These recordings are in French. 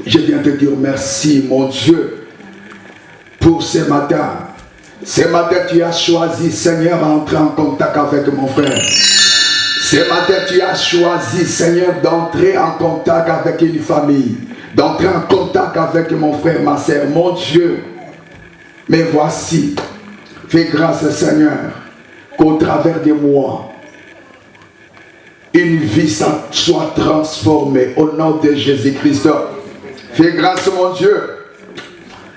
Je viens te dire merci, mon Dieu, pour ce matin. Ce matin, tu as choisi, Seigneur, à entrer en contact avec mon frère. Ce matin, tu as choisi, Seigneur, d'entrer en contact avec une famille, d'entrer en contact avec mon frère, ma soeur, mon Dieu. Mais voici, fais grâce, Seigneur, qu'au travers de moi, une vie soit transformée au nom de Jésus-Christ. Fais grâce, mon Dieu,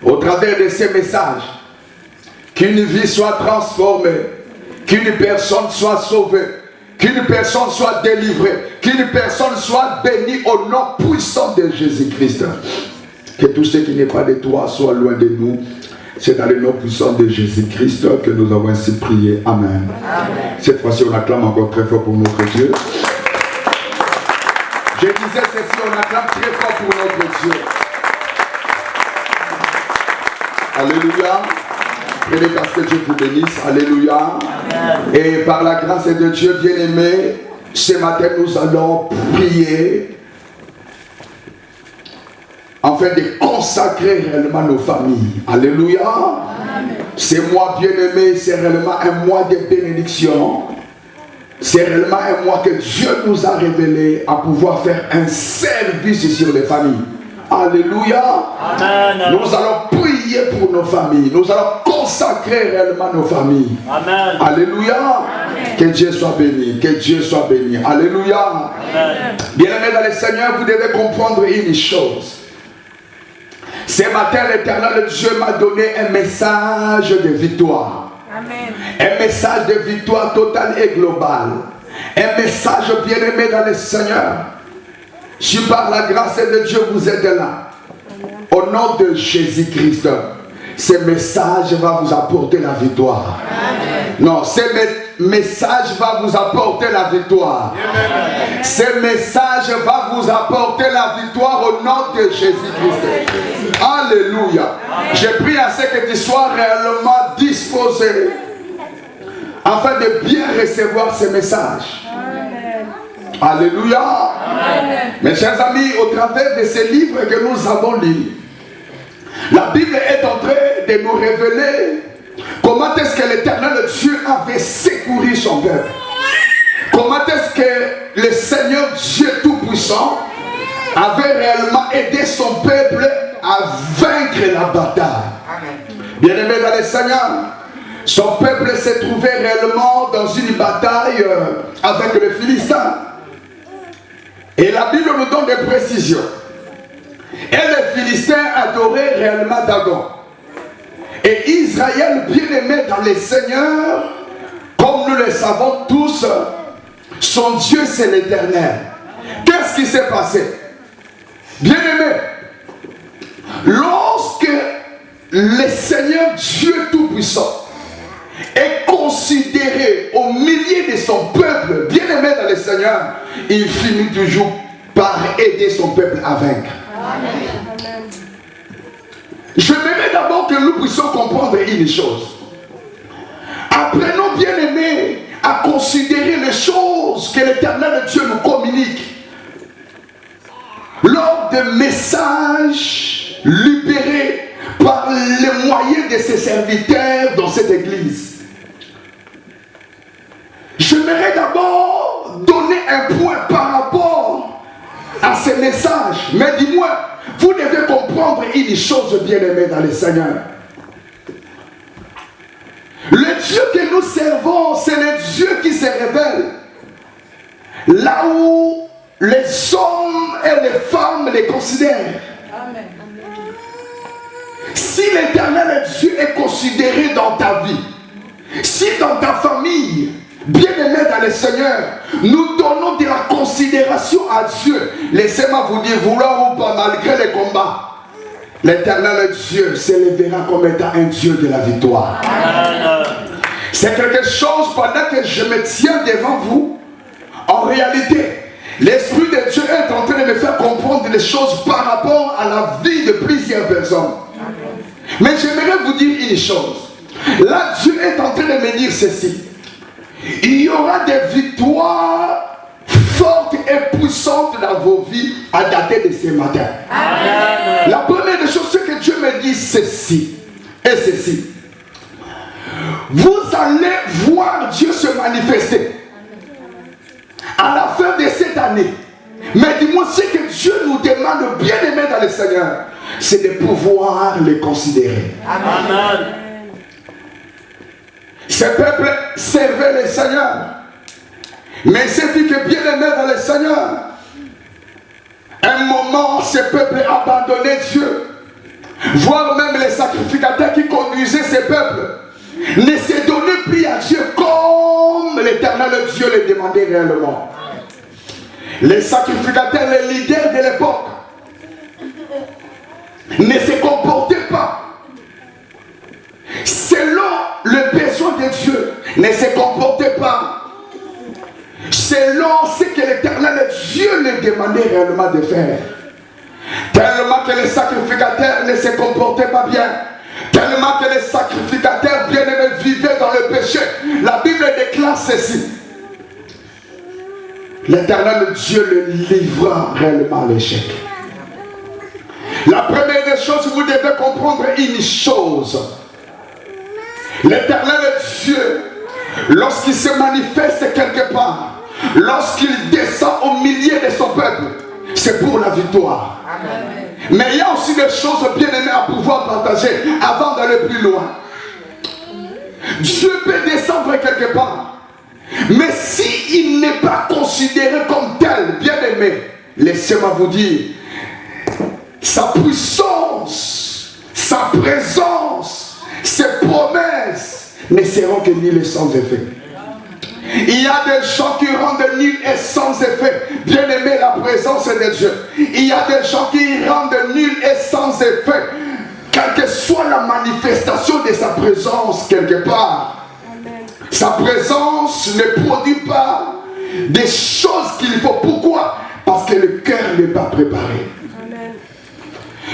au travers de ces messages, qu'une vie soit transformée, qu'une personne soit sauvée, qu'une personne soit délivrée, qu'une personne soit bénie au nom puissant de Jésus-Christ. Que tout ce qui n'est pas de toi soit loin de nous. C'est dans le nom puissant de Jésus-Christ que nous avons ainsi prié. Amen. Amen. Cette fois-ci, on acclame encore très fort pour notre Dieu. Je disais ceci, on acclame très fort pour notre Dieu. Alléluia. Prenez parce que Dieu vous bénisse. Alléluia. Amen. Et par la grâce de Dieu bien-aimé, ce matin nous allons prier afin de consacrer réellement nos familles. Alléluia. Amen. Ce mois bien-aimé, c'est réellement un mois de bénédiction. C'est réellement un mois que Dieu nous a révélé à pouvoir faire un service sur les familles. Alléluia. Amen. Nous allons prier pour nos familles. Nous allons consacrer réellement nos familles. Amen. Alléluia. Amen. Que Dieu soit béni. Que Dieu soit béni. Alléluia. Bien-aimés dans le Seigneur, vous devez comprendre une chose. Ce matin, l'Éternel Dieu m'a donné un message de victoire. Amen. Un message de victoire totale et globale. Un message bien-aimé dans le Seigneur. Si par la grâce de Dieu vous êtes là, au nom de Jésus-Christ, ce message va vous apporter la victoire. Amen. Non, ce message va vous apporter la victoire. Amen. Ce message va vous apporter la victoire au nom de Jésus-Christ. Alléluia. Je prie à ce que tu sois réellement disposé afin de bien recevoir ce message. Alléluia. Amen. Mes chers amis, au travers de ces livres que nous avons lus, la Bible est en train de nous révéler comment est-ce que l'Éternel Dieu avait secouru son peuple. Comment est-ce que le Seigneur Dieu Tout-Puissant avait réellement aidé son peuple à vaincre la bataille. Bien-aimé dans le Seigneur, son peuple s'est trouvé réellement dans une bataille avec les Philistins. Et la Bible nous donne des précisions. Et les Philistins adoraient réellement Dagon. Et Israël, bien-aimé dans le Seigneur, comme nous le savons tous, son Dieu c'est l'Éternel. Qu'est-ce qui s'est passé? Bien-aimé, lorsque le Seigneur Dieu Tout-Puissant est considéré au milieu de son peuple, bien-aimé dans le Seigneur, il finit toujours par aider son peuple à vaincre. Amen. J'aimerais d'abord que nous puissions comprendre une chose. Apprenons, bien-aimés, à considérer les choses que l'Éternel Dieu nous communique lors des messages libérés par les moyens de ses serviteurs dans cette église. J'aimerais d'abord donner un point par rapport à ces messages. Mais dis-moi, vous devez comprendre une chose, bien-aimée dans le Seigneur. Le Dieu que nous servons, c'est le Dieu qui se révèle là où les hommes et les femmes les considèrent. Amen. Si l'Éternel Dieu est considéré dans ta vie, si dans ta famille, bien-aimé dans le Seigneur, nous donnons de la considération à Dieu, laissez-moi vous dire, vouloir ou pas, malgré les combats, l'Éternel Dieu s'élèvera comme étant un Dieu de la victoire. C'est quelque chose, pendant que je me tiens devant vous, en réalité, l'Esprit de Dieu est en train de me faire comprendre les choses par rapport à la vie de plusieurs personnes. Mais j'aimerais vous dire une chose. Là, Dieu est en train de me dire ceci. il y aura des victoires fortes et puissantes dans vos vies à dater de ce matin. Amen. La première des choses, c'est que Dieu me dit ceci et ceci. Vous allez voir Dieu se manifester à la fin de cette année. Mais dis-moi, ce que Dieu nous demande, bien aimé dans le Seigneur, c'est de pouvoir les considérer. Amen. Ce peuple servait le Seigneur. Mais c'est dit que bien aimé dans le Seigneur, un moment, ce peuple abandonnait Dieu. Voire même les sacrificateurs qui conduisaient ces peuples ne se donnaient plus à Dieu comme l'Éternel Dieu le demandait réellement. Les sacrificateurs, les leaders de l'époque, ne se comportaient pas selon le besoin de Dieu, ne se comportaient pas selon ce que l'Éternel Dieu lui demandait réellement de faire. Tellement que les sacrificateurs ne se comportaient pas bien, tellement que les sacrificateurs bien-aimés vivaient dans le péché. La Bible déclare ceci: l'Éternel Dieu le livra réellement à l'échec. La première des choses, vous devez comprendre une chose. L'Éternel Dieu, lorsqu'il se manifeste quelque part, lorsqu'il descend au milieu de son peuple, c'est pour la victoire. Amen. Mais il y a aussi des choses bien aimées à pouvoir partager avant d'aller plus loin. Dieu peut descendre quelque part, mais s'il n'est pas considéré comme tel, bien aimé, laissez-moi vous dire, sa puissance, sa présence, ses promesses ne seront que nulles et sans effet. Il y a des gens qui rendent nul et sans effet. Bien aimé, la présence de Dieu. Il y a des gens qui rendent nul et sans effet, quelle que soit la manifestation de sa présence quelque part. Amen. Sa présence ne produit pas des choses qu'il faut. Pourquoi? Parce que le cœur n'est pas préparé. Amen.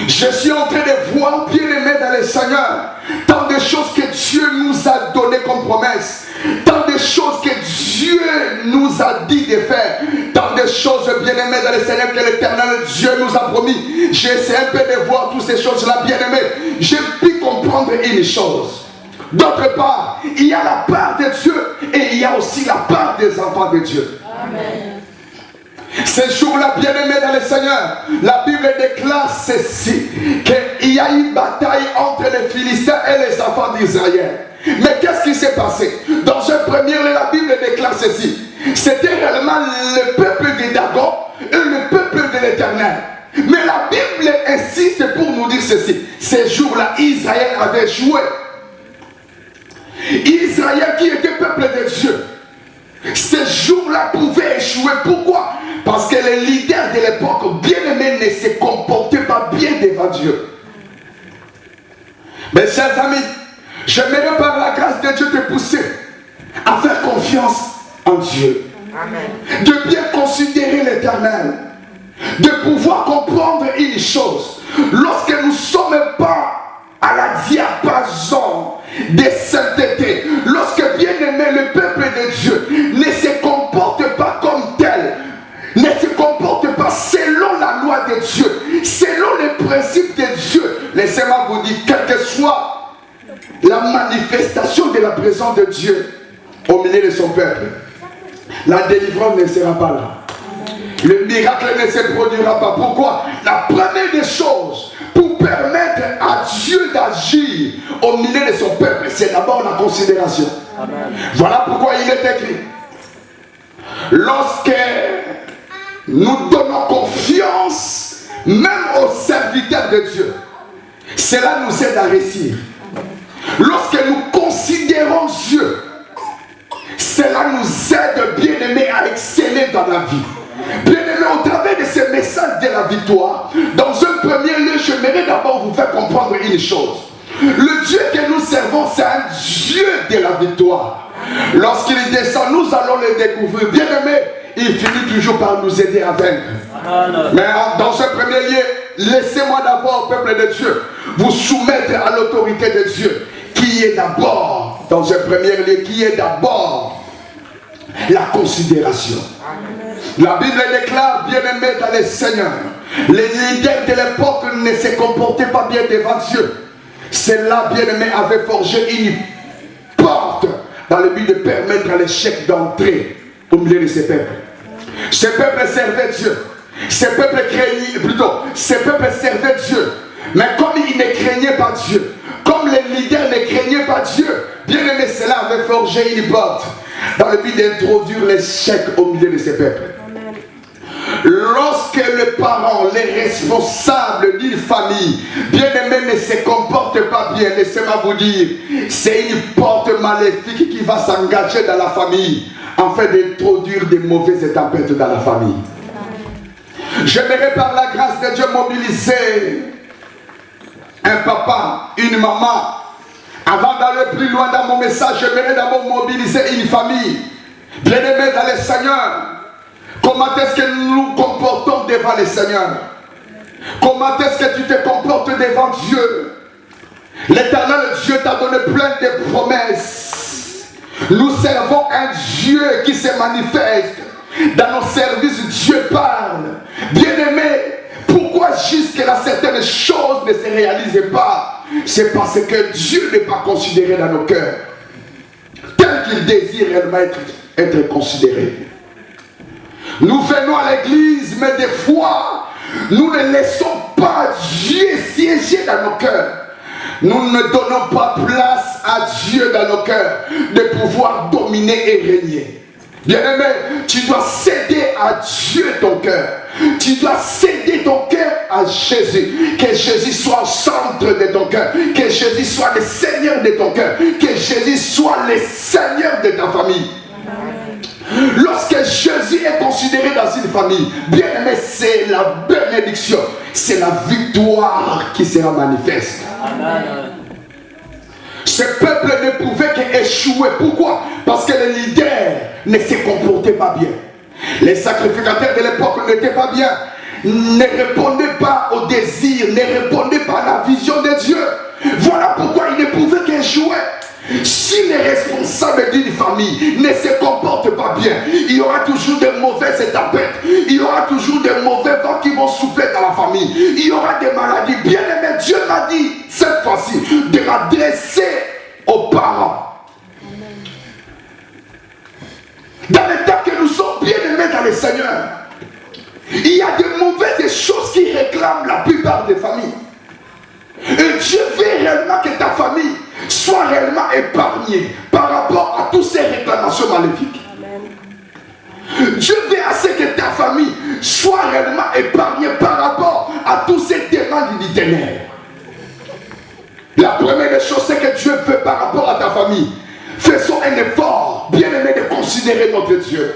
Je suis en train de voir, bien aimé dans le Seigneur, tant de choses que Dieu nous a données comme promesse, tant de choses que Dieu nous a dit de faire, tant de choses bien aimées dans le Seigneur que l'Éternel Dieu nous a promis. J'essaie un peu de voir toutes ces choses-là, bien aimées. J'ai pu comprendre une chose. D'autre part, il y a la part de Dieu et il y a aussi la part des enfants de Dieu. Amen. Ces jours-là, bien aimés dans le Seigneur, la Bible déclare ceci, qu'il y a une bataille entre les Philistins et les enfants d'Israël. Mais qu'est-ce qui s'est passé? Dans un premier lieu, la Bible déclare ceci. C'était réellement le peuple de Dagon et le peuple de l'Éternel. Mais la Bible insiste pour nous dire ceci. Ces jours-là, Israël avait joué. Israël qui était peuple de Dieu, ces jours-là pouvaient échouer. Pourquoi? Parce que les leaders de l'époque, bien-aimés, ne se comportaient pas bien devant Dieu. Mes chers amis, j'aimerais par la grâce de Dieu te pousser à faire confiance en Dieu. Amen. De bien considérer l'Éternel. De pouvoir comprendre une chose. Lorsque nous ne sommes pas à la diapason de sainteté, lorsque bien aimé le peuple de Dieu ne se comporte pas comme tel, ne se comporte pas selon la loi de Dieu, selon les principes de Dieu, laissez-moi vous dire, quelle que soit la manifestation de la présence de Dieu au milieu de son peuple, la délivrance ne sera pas là. Le miracle ne se produira pas. Pourquoi? La première des choses pour permettre à Dieu d'agir au milieu de son peuple, c'est d'abord la considération. Amen. Voilà pourquoi il est écrit: lorsque nous donnons confiance même aux serviteurs de Dieu, cela nous aide à réussir. Lorsque nous considérons Dieu, cela nous aide, bien aimé, à exceller dans la vie. Bien aimé, au travers de ces messages de la victoire, dans un premier lieu, j'aimerais d'abord vous faire comprendre une chose. Le Dieu que nous servons, c'est un Dieu de la victoire. Lorsqu'il descend, nous allons le découvrir. Bien aimé, il finit toujours par nous aider à vaincre. Mais dans un premier lieu, laissez-moi d'abord au peuple de Dieu vous soumettre à l'autorité de Dieu, qui est d'abord, dans un premier lieu, qui est d'abord la considération. La Bible déclare, bien-aimés dans les seigneurs, les leaders de l'époque ne se comportaient pas bien devant Dieu. Cela, bien-aimés, avait forgé une porte dans le but de permettre à l'échec d'entrer au milieu de ces peuples. Ces peuples servaient Dieu. Ces peuples servaient Dieu. Mais comme ils ne craignaient pas Dieu, comme les leaders ne craignaient pas Dieu, bien-aimés, cela avait forgé une porte dans le but d'introduire l'échec au milieu de ces peuples. Lorsque les parents, les responsables d'une famille, bien-aimés, ne se comportent pas bien, laissez-moi vous dire, c'est une porte maléfique qui va s'engager dans la famille afin d'introduire des mauvaises tempêtes dans la famille. J'aimerais par la grâce de Dieu mobiliser un papa, une maman. Avant d'aller plus loin dans mon message, j'aimerais d'abord mobiliser une famille. Bien-aimés dans les Seigneurs, comment est-ce que nous nous comportons devant les Seigneurs? Comment est-ce que tu te comportes devant Dieu? L'Éternel Dieu t'a donné plein de promesses. Nous servons un Dieu qui se manifeste. Dans nos services, Dieu parle. Bien-aimés, pourquoi jusque-là certaines choses ne se réalisent pas? C'est parce que Dieu n'est pas considéré dans nos cœurs tel qu'il désire réellement être considéré. Nous venons à l'église, mais des fois, nous ne laissons pas Dieu siéger dans nos cœurs. Nous ne donnons pas place à Dieu dans nos cœurs de pouvoir dominer et régner. Bien-aimé, tu dois céder à Dieu ton cœur. Tu dois céder ton cœur à Jésus. Que Jésus soit au centre de ton cœur. Que Jésus soit le Seigneur de ton cœur. Que Jésus soit le Seigneur de ta famille. Lorsque Jésus est considéré dans une famille, bien aimé, c'est la bénédiction, c'est la victoire qui sera manifeste. Amen. Ce peuple ne pouvait qu'échouer. Pourquoi? Parce que les leaders ne se comportaient pas bien. Les sacrificateurs de l'époque n'étaient pas bien, ne répondaient pas au désir, ne répondaient pas à la vision de Dieu. Voilà pourquoi ils ne pouvaient qu'échouer. Si les responsables d'une famille ne se comportent pas bien, il y aura toujours de mauvaises tempêtes, il y aura toujours de mauvais vents qui vont souffler dans la famille, il y aura des maladies. Bien aimé, Dieu m'a dit cette fois-ci de m'adresser aux parents. Dans le temps que nous sommes bien aimés dans le Seigneur, il y a de mauvaises choses qui réclament la plupart des familles. Et Dieu veut réellement que ta famille soit réellement épargnée par rapport à toutes ces réclamations maléfiques. Amen. Dieu veut assez que ta famille soit réellement épargnée par rapport à toutes ces demandes du ténèbre. La première des choses, c'est que Dieu veut par rapport à ta famille. Faisons un effort, bien aimé, de considérer notre Dieu.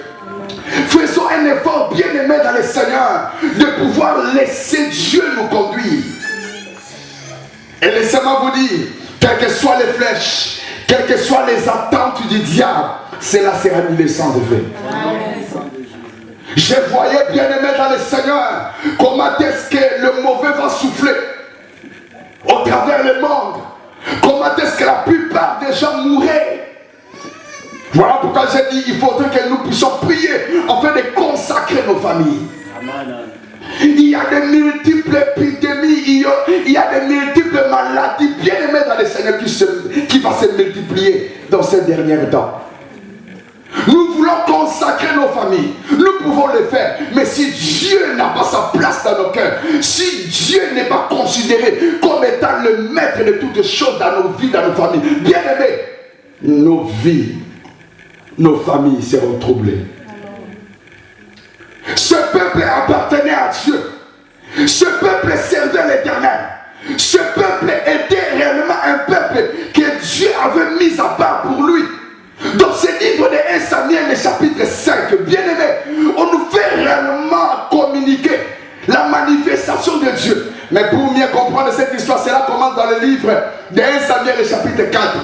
Faisons un effort, bien aimé, dans le Seigneur, de pouvoir laisser Dieu nous conduire. Et laissez-moi vous dire, quelles que soient les flèches, quelles que soient les attentes du diable, cela sera annulé sans effet. Je voyais bien aimé dans le Seigneur, comment est-ce que le mauvais va souffler au travers le monde. Comment est-ce que la plupart des gens mourraient. Voilà pourquoi j'ai dit, il faudrait que nous puissions prier afin de consacrer nos familles. Amen. Il y a de multiples épidémies, il y a de multiples maladies bien aimées dans le Seigneur qui va se multiplier dans ces derniers temps. Nous voulons consacrer nos familles, nous pouvons le faire, mais si Dieu n'a pas sa place dans nos cœurs, si Dieu n'est pas considéré comme étant le maître de toutes choses dans nos vies, dans nos familles, bien aimés, nos vies, nos familles seront troublées. Ce peuple appartenait à Dieu. Ce peuple servait l'Éternel. Ce peuple était réellement un peuple que Dieu avait mis à part pour lui. Dans ce livre de 1 Samuel, le chapitre 5, bien aimé, on nous fait réellement communiquer la manifestation de Dieu. Mais pour mieux comprendre cette histoire, cela commence dans le livre de 1 Samuel, le chapitre 4.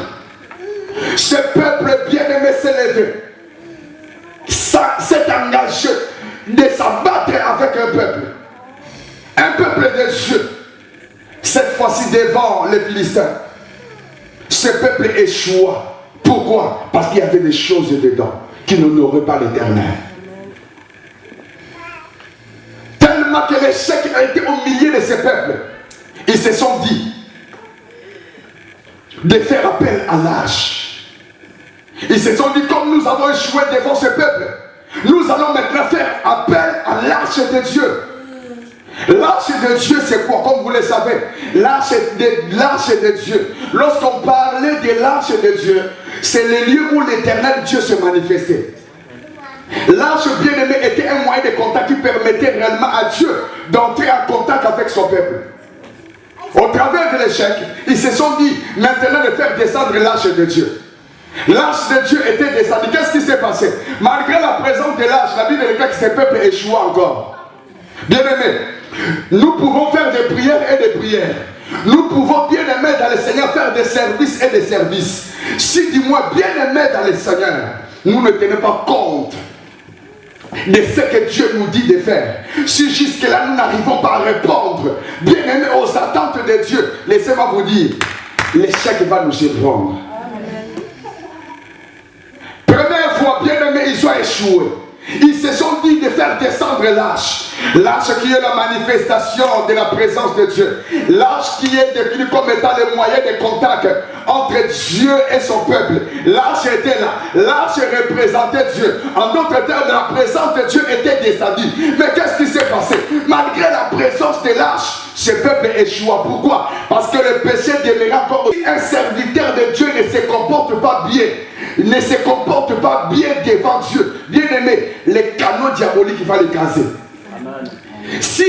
Ce peuple bien aimé s'est levé, s'est engagé de s'abattre avec un peuple de Dieu, cette fois-ci devant les Philistins. Ce peuple échoua. Pourquoi? Parce qu'il y avait des choses dedans qui n'honoraient pas l'Éternel. Tellement que l'échec a été au milieu de ces peuples, ils se sont dit de faire appel à l'arche. Ils se sont dit, comme nous avons échoué devant ce peuple, nous allons maintenant faire appel à l'arche de Dieu. L'arche de Dieu, c'est quoi? Comme vous le savez, l'arche de Dieu. Lorsqu'on parlait de l'arche de Dieu, c'est le lieu où l'Éternel Dieu se manifestait. L'arche bien-aimé était un moyen de contact qui permettait réellement à Dieu d'entrer en contact avec son peuple. Au travers de l'échec, ils se sont dit maintenant de faire descendre l'arche de Dieu. L'arche de Dieu était descendue. Qu'est-ce qui s'est passé? Malgré la présence de l'arche, la Bible dit que ces peuples échouent encore. Bien-aimés, nous pouvons faire des prières et des prières. Nous pouvons, bien-aimés dans le Seigneur, faire des services et des services. Si, dis-moi, bien-aimés dans le Seigneur, nous ne tenons pas compte de ce que Dieu nous dit de faire, si jusque-là nous n'arrivons pas à répondre, bien-aimés, aux attentes de Dieu, laissez-moi vous dire, l'échec va nous surprendre. Première fois, bien-aimés, ils ont échoué. Ils se sont dit de faire descendre l'arche. L'arche qui est la manifestation de la présence de Dieu. L'arche qui est définie comme étant le moyen de contact entre Dieu et son peuple. L'arche était là. L'arche représentait Dieu. En d'autres termes, la présence de Dieu était descendue. Mais qu'est-ce qui s'est passé? Malgré la présence de l'arche, ce peuple échoua. Pourquoi? Parce que le péché demeura comme un serviteur de Dieu ne se comporte pas bien. Ne se comporte pas bien devant Dieu. Bien aimé, les canaux diaboliques, il va les caser. Amen. Si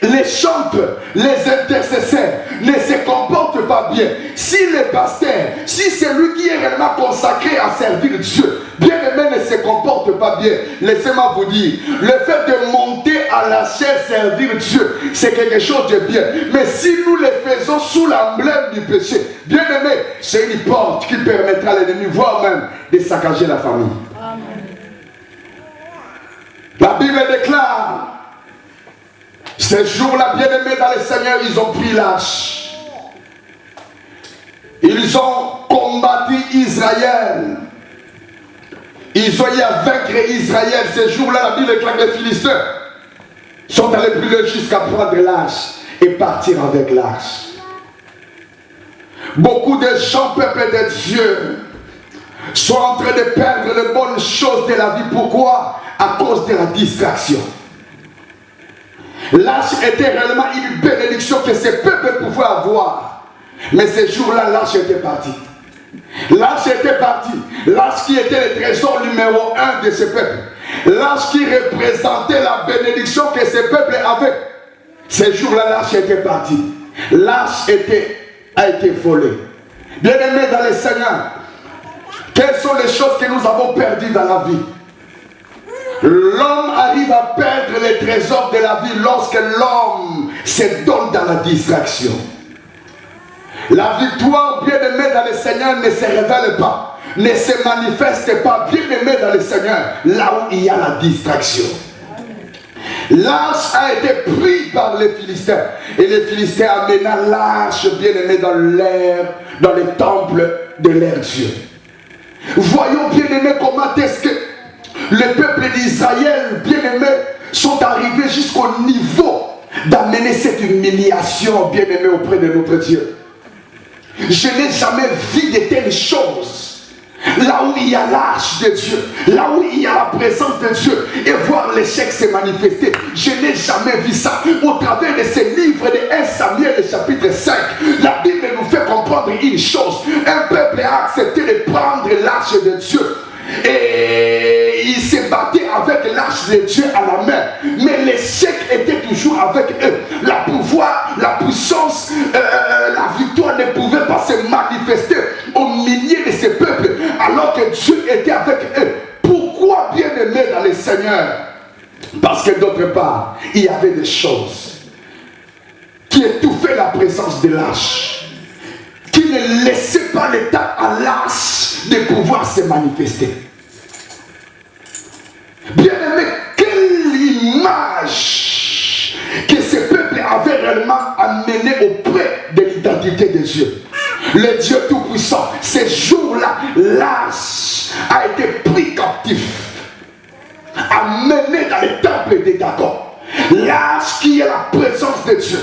les chantres, les intercesseurs ne se comportent pas bien, si les pasteurs, si celui qui est réellement consacré à servir Dieu, bien aimé, ne se comporte pas bien, laissez-moi vous dire, le fait de monter à la chair servir Dieu, c'est quelque chose de bien. Mais si nous le faisons sous l'emblème du péché, bien aimé, c'est une porte qui permettra à l'ennemi, voire même de saccager la famille. Amen. La Bible déclare, ces jours-là, bien-aimés dans le Seigneur, ils ont pris l'arche. Ils ont combattu Israël. Ils ont eu à vaincre Israël. Ces jours-là, la Bible déclare que les Philistins sont allés plus loin jusqu'à prendre l'arche et partir avec l'arche. Beaucoup de gens, peuple de Dieu, sont en train de perdre les bonnes choses de la vie. Pourquoi? À cause de la distraction. L'arche était réellement une bénédiction que ces peuples pouvaient avoir. Mais ces jours-là, l'arche était partie. L'arche était partie. L'arche qui était le trésor numéro 1 de ce peuple. L'arche qui représentait la bénédiction que ces peuples avaient. Ces jours-là, l'arche était partie. L'arche a été volée. Bien-aimés dans le Seigneur, quelles sont les choses que nous avons perdues dans la vie? L'homme arrive à perdre les trésors de la vie lorsque l'homme se donne dans la distraction. La victoire, bien-aimée dans le Seigneur, ne se révèle pas, ne se manifeste pas, bien-aimée dans le Seigneur, là où il y a la distraction. L'arche a été prise par les Philistins et les Philistins amena l'arche, bien-aimée, dans le temple de leur Dieu. Voyons, bien-aimés, comment est-ce que les peuples d'Israël, bien-aimés, sont arrivés jusqu'au niveau d'amener cette humiliation, bien-aimés, auprès de notre Dieu. Je n'ai jamais vu de telles choses. Là où il y a l'arche de Dieu, là où il y a la présence de Dieu, et voir l'échec se manifester. Je n'ai jamais vu ça. Au travers de ce livre de 1 Samuel, chapitre 5, la Bible nous fait comprendre une chose. Un peuple a accepté de prendre l'arche de Dieu. Et ils se battaient avec l'arche de Dieu à la main. Mais l'échec était toujours avec eux. La pouvoir, la puissance, la victoire ne pouvait pas se manifester au milieu de ces peuples alors que Dieu était avec eux. Pourquoi, bien-aimés dans le Seigneur? Parce que d'autre part, il y avait des choses qui étouffaient la présence de l'arche, qui ne laissaient pas le temps à l'arche de pouvoir se manifester. Bien-aimé, quelle image que ce peuple avait réellement amené auprès de l'identité de Dieu. Le Dieu Tout-Puissant, ces jours-là, l'arche a été pris captif captifs, amenés dans les temples des Dagon. L'arche qui est la présence de Dieu,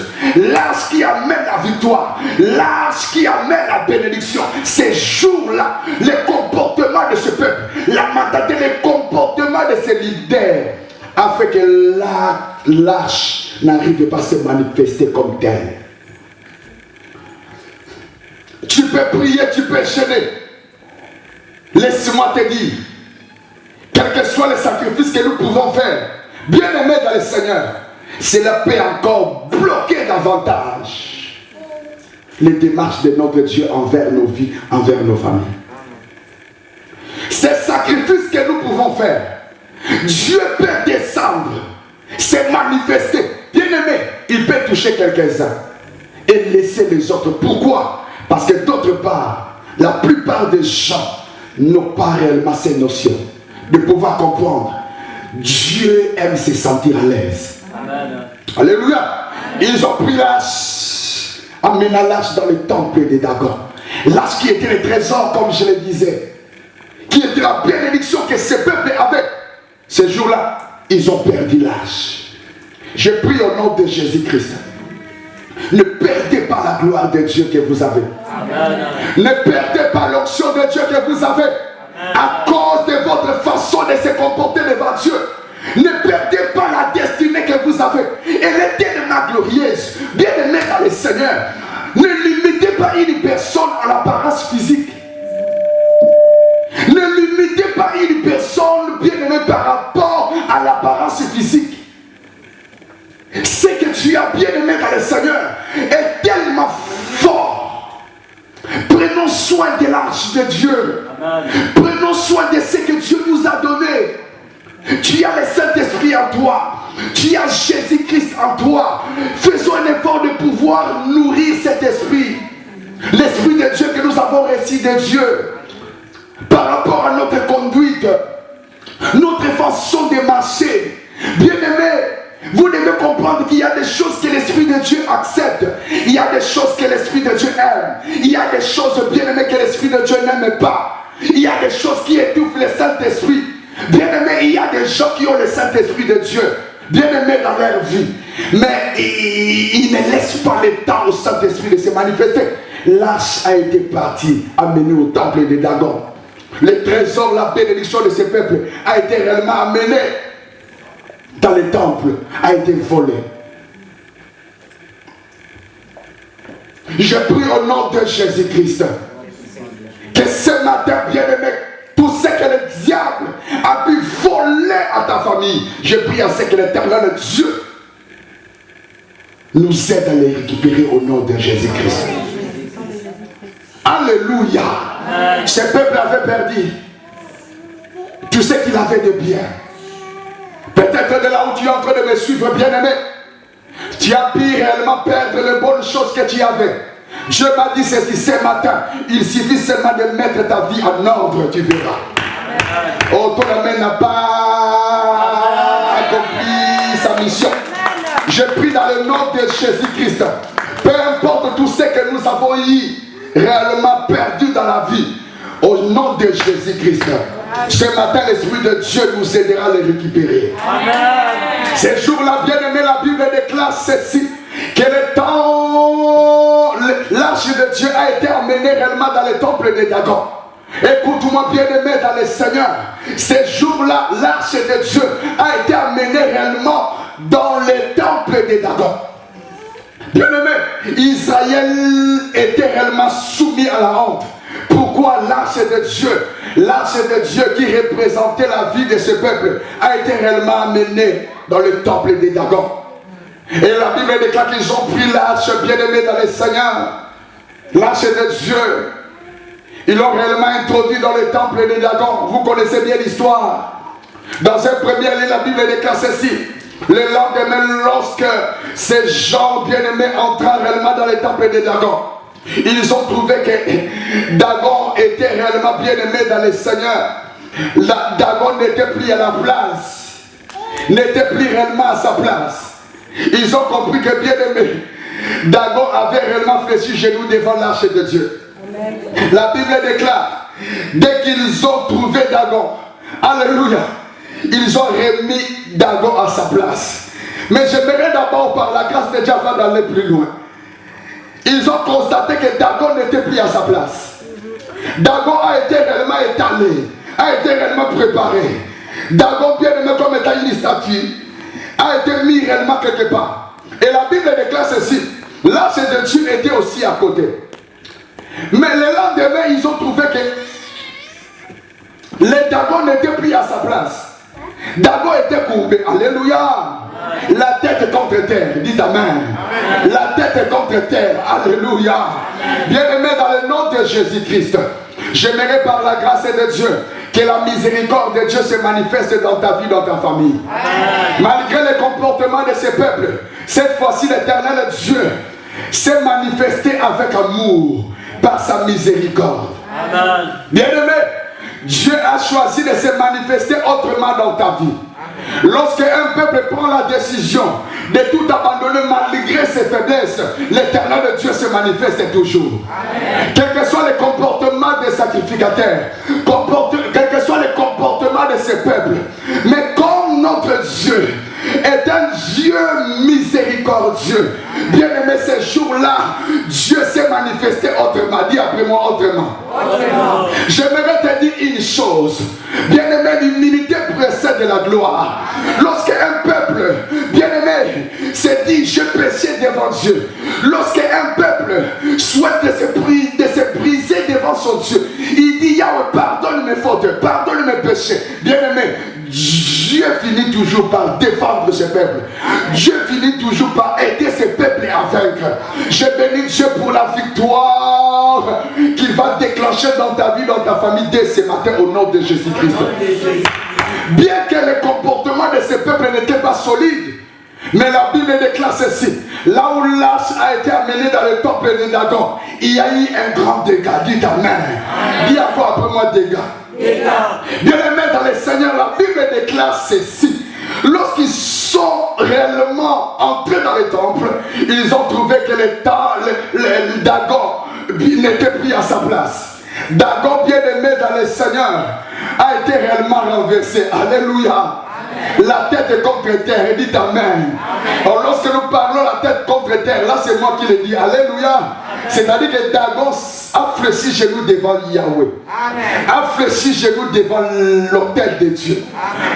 l'arche qui amène la victoire, l'arche qui amène la bénédiction. Ces jours-là, les comportements de ce peuple, la mentalité, les comportements de ces leaders, a fait que l'arche n'arrive pas à se manifester comme tel. Tu peux prier, tu peux gêner. Laisse-moi te dire, quels que soient les sacrifices que nous pouvons faire, bien-aimés dans le Seigneur, cela peut encore bloquer davantage les démarches de notre Dieu envers nos vies, envers nos familles. Ces sacrifices que nous pouvons faire, Dieu peut descendre, se manifester. Bien-aimé, il peut toucher quelques-uns et laisser les autres. Pourquoi? Parce que d'autre part, la plupart des gens n'ont pas réellement ces notions de pouvoir comprendre. Dieu aime se sentir à l'aise. Amen. Alléluia. Ils ont pris l'arche, amenant l'arche dans le temple des Dagon. L'arche qui était le trésor, comme je le disais, qui était la bénédiction que ce peuple avait. Ces jours-là, ils ont perdu l'arche. Je prie au nom de Jésus-Christ. Ne perdez pas la gloire de Dieu que vous avez. Amen. Ne perdez pas l'onction de Dieu que vous avez. Amen. À cause de votre façon de se comporter devant Dieu. Ne perdez pas la destinée que vous avez. Elle est tellement glorieuse. Bien-aimé dans le Seigneur, ne limitez pas une personne à l'apparence physique. Ne limitez pas une personne, bien-aimé, par rapport à l'apparence physique. Ce que tu as, bien-aimé dans le Seigneur, est tellement fort. Prenons soin de l'arche de Dieu. Amen. Prenons soin de ce que Dieu nous a donné. Tu as le Saint-Esprit en toi. Tu as Jésus-Christ en toi. Faisons un effort de pouvoir nourrir cet esprit. L'esprit de Dieu que nous avons reçu de Dieu. Par rapport à notre conduite, notre façon de marcher. Bien-aimés, vous devez comprendre qu'il y a des choses que l'Esprit de Dieu accepte. Il y a des choses que l'Esprit de Dieu aime. Il y a des choses, bien-aimées, que l'Esprit de Dieu n'aime pas. Il y a des choses qui étouffent le Saint-Esprit. Bien-aimés, il y a des gens qui ont le Saint-Esprit de Dieu, bien-aimés dans leur vie. Mais ils ne laissent pas le temps au Saint-Esprit de se manifester. L'arche a été partie, amenée au temple de Dagon. Le trésor, la bénédiction de ce peuple a été réellement amené dans le temple, a été volé. Je prie au nom de Jésus-Christ que ce matin, bien-aimé, tout ce que le diable a pu voler à ta famille, je prie à ce que l'Éternel Dieu nous aide à les récupérer au nom de Jésus-Christ. Alléluia. Ce peuple avait perdu tout ce qu'il avait de bien. Peut-être de là où tu es en train de me suivre, bien-aimé, tu as pu réellement perdre les bonnes choses que tu avais. Dieu m'a dit ceci ce matin. Il suffit seulement de mettre ta vie en ordre, tu verras. Oh, ton amen n'a pas accompli sa mission. Je prie dans le nom de Jésus-Christ. Peu importe tout ce que nous avons eu réellement perdu dans la vie, au nom de Jésus-Christ, ce matin l'Esprit de Dieu nous aidera à les récupérer. Amen. Ces jours-là, bien-aimé, la Bible déclare ceci, que le temps, l'arche de Dieu a été emmenée réellement dans le temple de Dagon. Écoute-moi, bien-aimé dans le Seigneur, ces jours-là, l'arche de Dieu a été emmenée réellement dans le temple de Dagon. Bien-aimé, Israël était réellement soumis à la honte. Pourquoi l'arche de Dieu qui représentait la vie de ce peuple, a été réellement amenée dans le temple de Dagon. Et la Bible déclare qu'ils ont pris l'arche, bien-aimée dans le Seigneur, l'arche de Dieu. Ils l'ont réellement introduit dans le temple de Dagon. Vous connaissez bien l'histoire. Dans un premier livre, la Bible déclare ceci. Le lendemain, lorsque ces gens bien-aimés entrèrent réellement dans le temple de Dagon, ils ont trouvé que Dagon était réellement bien-aimé dans le Seigneur. Dagon n'était plus à la place, n'était plus réellement à sa place. Ils ont compris que bien-aimé, Dagon avait réellement fléchi genoux devant l'arche de Dieu. Amen. La Bible déclare, dès qu'ils ont trouvé Dagon, Alléluia. Ils ont remis Dagon à sa place. Mais j'aimerais d'abord, par la grâce de Dieu, avant d'aller plus loin. Ils ont constaté que Dagon n'était plus à sa place. Dagon a été réellement étalé, a été réellement préparé. Dagon, bien aimé comme étant une statue, a été mis réellement quelque part. Et la Bible déclare ceci. L'arche de Dieu était aussi à côté. Mais le lendemain, ils ont trouvé que le Dagon n'était plus à sa place. Dagon était courbé. Alléluia. La tête contre terre. Dites amen. La tête contre terre. Alléluia. Bien-aimé, dans le nom de Jésus-Christ, j'aimerais par la grâce de Dieu que la miséricorde de Dieu se manifeste dans ta vie, dans ta famille. Malgré les comportements de ces peuples, cette fois-ci l'Éternel Dieu s'est manifesté avec amour par sa miséricorde. Bien-aimé, Dieu a choisi de se manifester autrement dans ta vie. Lorsque un peuple prend la décision de tout abandonner malgré ses faiblesses, l'Éternel de Dieu se manifeste toujours. Quels que soient les comportements des sacrificateurs, quels que soient les comportements de ces peuples, mais comme notre Dieu est un Dieu miséricordieux, bien aimé, ces jours-là, Dieu s'est manifesté autrement. Dis après moi autrement. J'aimerais te dire une chose. Bien aimé, l'humilité précède de la gloire. Lorsqu'un peuple, bien aimé, se dit je péché devant Dieu, lorsqu'un peuple souhaite de se briser devant son Dieu, il dit Yahweh, pardonne mes fautes, pardonne mes péchés. Bien aimé, Dieu finit toujours par défendre ce peuple. Dieu finit toujours par aider ce peuple à vaincre. Je bénis Dieu pour la victoire qu'il va déclencher dans ta vie, dans ta famille dès ce matin au nom de Jésus-Christ. Bien que le comportement de ce peuple n'était pas solide, mais la Bible déclare ceci. Là où l'arche a été amenée dans le temple de Dagon, il y a eu un grand dégât. Dis amen. Dis encore après moi dégâts. Bien aimé dans le Seigneur, la Bible déclare ceci. Lorsqu'ils sont réellement entrés dans le temple, ils ont trouvé que le Dagon n'était plus à sa place. Dagon, bien aimé dans le Seigneur, a été réellement renversé. Alléluia. La tête contre terre, dites amen. Alors, lorsque nous parlons la tête contre terre, là c'est moi qui le dis. Alléluia. C'est-à-dire que Dagon a fléchi genoux devant Yahweh. A fléchi genoux devant l'autel de Dieu.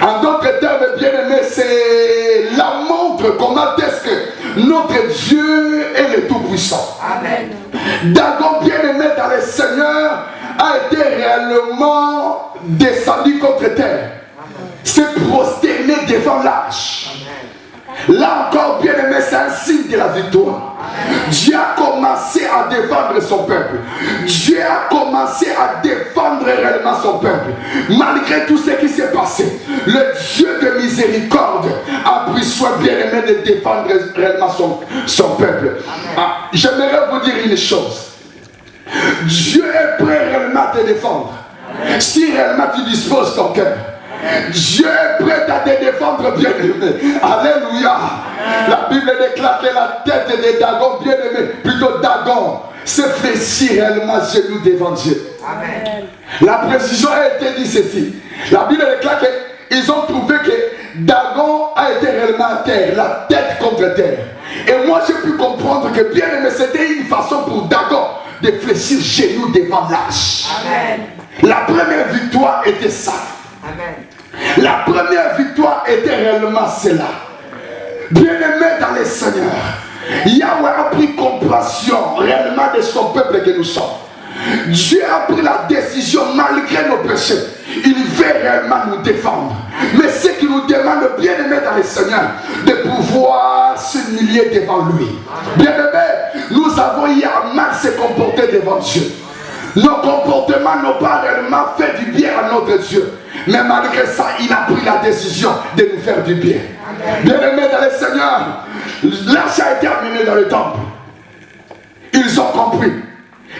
En d'autres termes, bien aimé, c'est la montre comment est-ce que notre Dieu est le Tout-Puissant. Dagon, bien aimé dans le Seigneur, a été réellement descendu contre terre. S'est prosterné devant l'arche. Là encore, bien aimé, c'est un signe de la victoire. Dieu a commencé à défendre son peuple. Dieu a commencé à défendre réellement son peuple. Malgré tout ce qui s'est passé, le Dieu de miséricorde a pris soin, bien aimé, de défendre réellement son peuple. J'aimerais vous dire une chose. Dieu est prêt réellement à te défendre. Si réellement tu disposes ton cœur. Dieu est prêt à te défendre, bien-aimé. Alléluia. La Bible déclare que la tête de Dagon, bien-aimé, plutôt Dagon, se fléchit réellement genoux devant Dieu. Amen. La précision a été dit ceci. La Bible déclare qu'ils ont trouvé que Dagon a été réellement à terre, la tête contre terre. Et moi j'ai pu comprendre que, bien-aimé, c'était une façon pour Dagon de fléchir genoux devant l'arche. La première victoire était ça. Amen. La première victoire était réellement cela. Bien-aimé dans le Seigneur, Yahweh a pris compassion réellement de son peuple que nous sommes. Dieu a pris la décision malgré nos péchés. Il veut réellement nous défendre. Mais ce qui nous demande, bien-aimé dans le Seigneur, de pouvoir s'humilier devant lui. Bien-aimé, nous avons eu à mal se comporter devant Dieu. Nos comportements n'ont pas réellement fait du bien à notre Dieu. Mais malgré ça, il a pris la décision de nous faire du bien. Bien-aimés dans le Seigneur, l'arche a été amenée dans le temple. Ils ont compris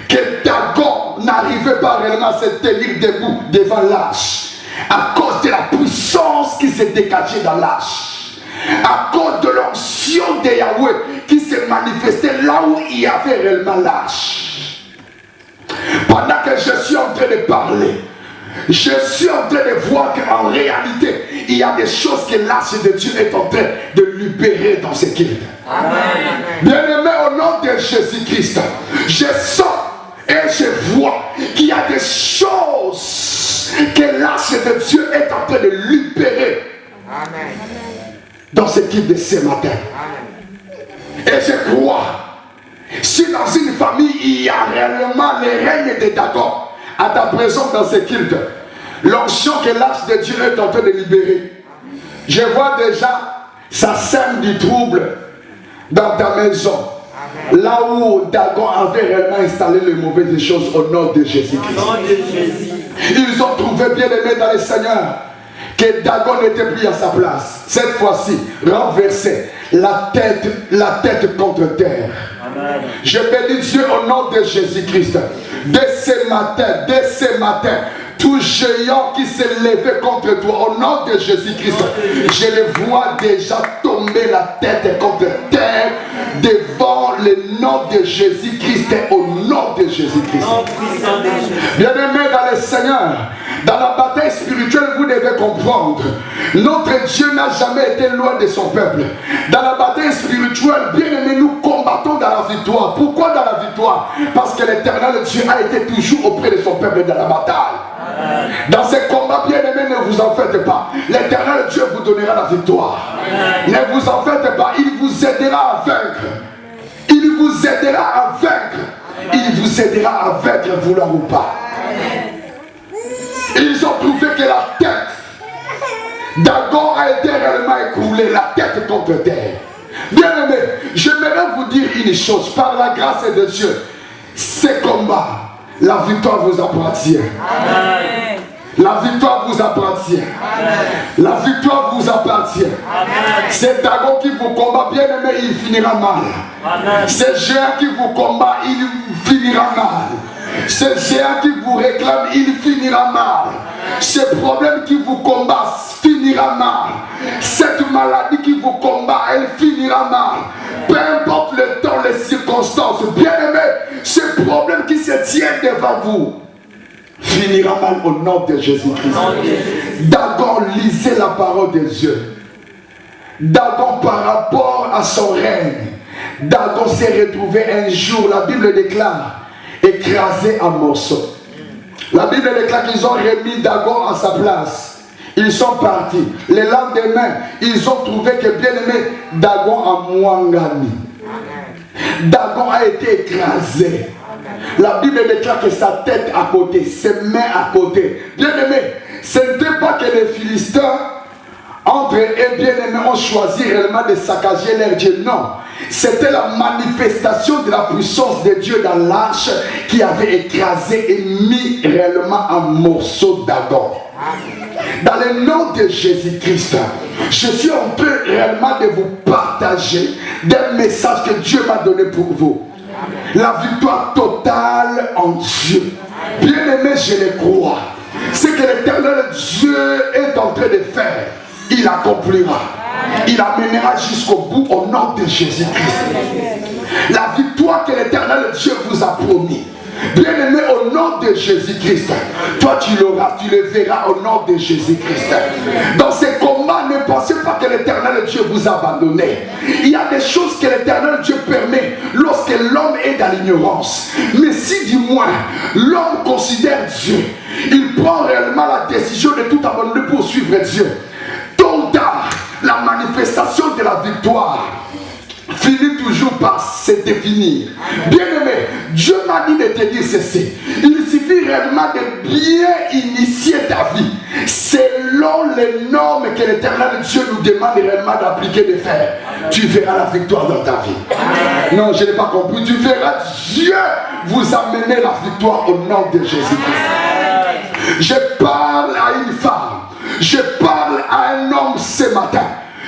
que Dagon n'arrivait pas réellement à se tenir debout devant l'arche à cause de la puissance qui s'est dégagée dans l'arche. À cause de l'onction de Yahweh qui s'est manifestée là où il y avait réellement l'arche. Pendant que je suis en train de parler, je suis en train de voir qu'en il y a des choses que l'arche de Dieu est en train de libérer dans ce culte. Bien-aimé, au nom de Jésus-Christ, je sens et je vois qu'il y a des choses que l'arche de Dieu est en train de libérer dans ce culte de ce matin. Et je crois, si dans une famille il y a réellement le règne de Dagon à ta présence dans ce culte, l'onction que l'arche de Dieu est en train de libérer, je vois déjà ça sème du trouble dans ta maison. Là où Dagon avait réellement installé les mauvaises choses au nom de Jésus-Christ. Ils ont trouvé bien aimé dans le Seigneur que Dagon n'était plus à sa place. Cette fois-ci, renversé, la tête contre terre. Amen. Je bénis Dieu au nom de Jésus-Christ. Dès ce matin, tout géant qui s'est levé contre toi, au nom de Jésus-Christ, je le vois déjà tomber la tête contre terre devant le nom de Jésus-Christ, au nom de Jésus-Christ. Bien-aimés dans le Seigneur, dans la bataille spirituelle, vous devez comprendre, notre Dieu n'a jamais été loin de son peuple. Dans la bataille spirituelle, bien-aimés, nous combattons dans la victoire. Pourquoi dans la victoire? Parce que l'Éternel Dieu a été toujours auprès de son peuple dans la bataille. Dans ces combats, bien-aimés, ne vous en faites pas. L'Éternel Dieu vous donnera la victoire. Ne vous en faites pas. Il vous aidera à vaincre. Il vous aidera à vaincre. Il vous aidera à vaincre, vouloir ou pas. Ils ont trouvé que la tête Dagon a été réellement écroulée, la tête contre terre. Bien-aimés, j'aimerais vous dire une chose, par la grâce de Dieu, ces combats, la victoire vous appartient. Amen. La victoire vous appartient. Amen. La victoire vous appartient. C'est Dagon qui vous combat, bien aimé, il finira mal. C'est géant qui vous combat, il finira mal. Ce géant qui vous réclame, il finira mal. Ce problème qui vous combat finira mal. Cette maladie qui vous combat, elle finira mal. Peu importe le temps, les circonstances, bien aimé, ce problème qui se tient devant vous finira mal au nom de Jésus-Christ. Dagon lisait la parole de Dieu. Dagon par rapport à son règne, Dagon s'est retrouvé un jour, la Bible déclare, écrasé en morceaux. La Bible déclare qu'ils ont remis Dagon à sa place. Ils sont partis. Le lendemain, ils ont trouvé que bien aimé, Dagon a Mwangani. Dagon a été écrasé. La Bible déclare que sa tête à côté, ses mains à côté. Bien aimé, ce n'était pas que les Philistins, entre eux et bien aimés, ont choisi réellement de saccager leur Dieu. Non. C'était la manifestation de la puissance de Dieu dans l'arche qui avait écrasé et mis réellement en morceaux Dagon. Dans le nom de Jésus-Christ, je suis en train réellement de vous partager des messages que Dieu m'a donné pour vous. La victoire totale en Dieu. Bien aimé, je le crois. Ce que l'Éternel Dieu est en train de faire, il accomplira. Il amènera jusqu'au bout au nom de Jésus-Christ. La victoire que l'Éternel Dieu vous a promis. Bien aimé, au nom de Jésus-Christ, toi tu l'auras, tu le verras au nom de Jésus-Christ. Dans ces combats, ne pensez pas que l'Éternel Dieu vous a abandonné. Il y a des choses que l'Éternel Dieu permet lorsque l'homme est dans l'ignorance. Mais si du moins l'homme considère Dieu, il prend réellement la décision de tout abandonner pour suivre Dieu. Tôt ou tard, la manifestation de la victoire finit toujours par se définir. Bien-aimé, Dieu m'a dit de te dire ceci. Il suffit réellement de bien initier ta vie selon les normes que l'Éternel Dieu nous demande réellement d'appliquer, de faire. Tu verras la victoire dans ta vie. Amen. Non, je n'ai pas compris. Tu verras Dieu vous amener la victoire au nom de Jésus-Christ. Je parle à une femme. Je parle à un homme ce matin.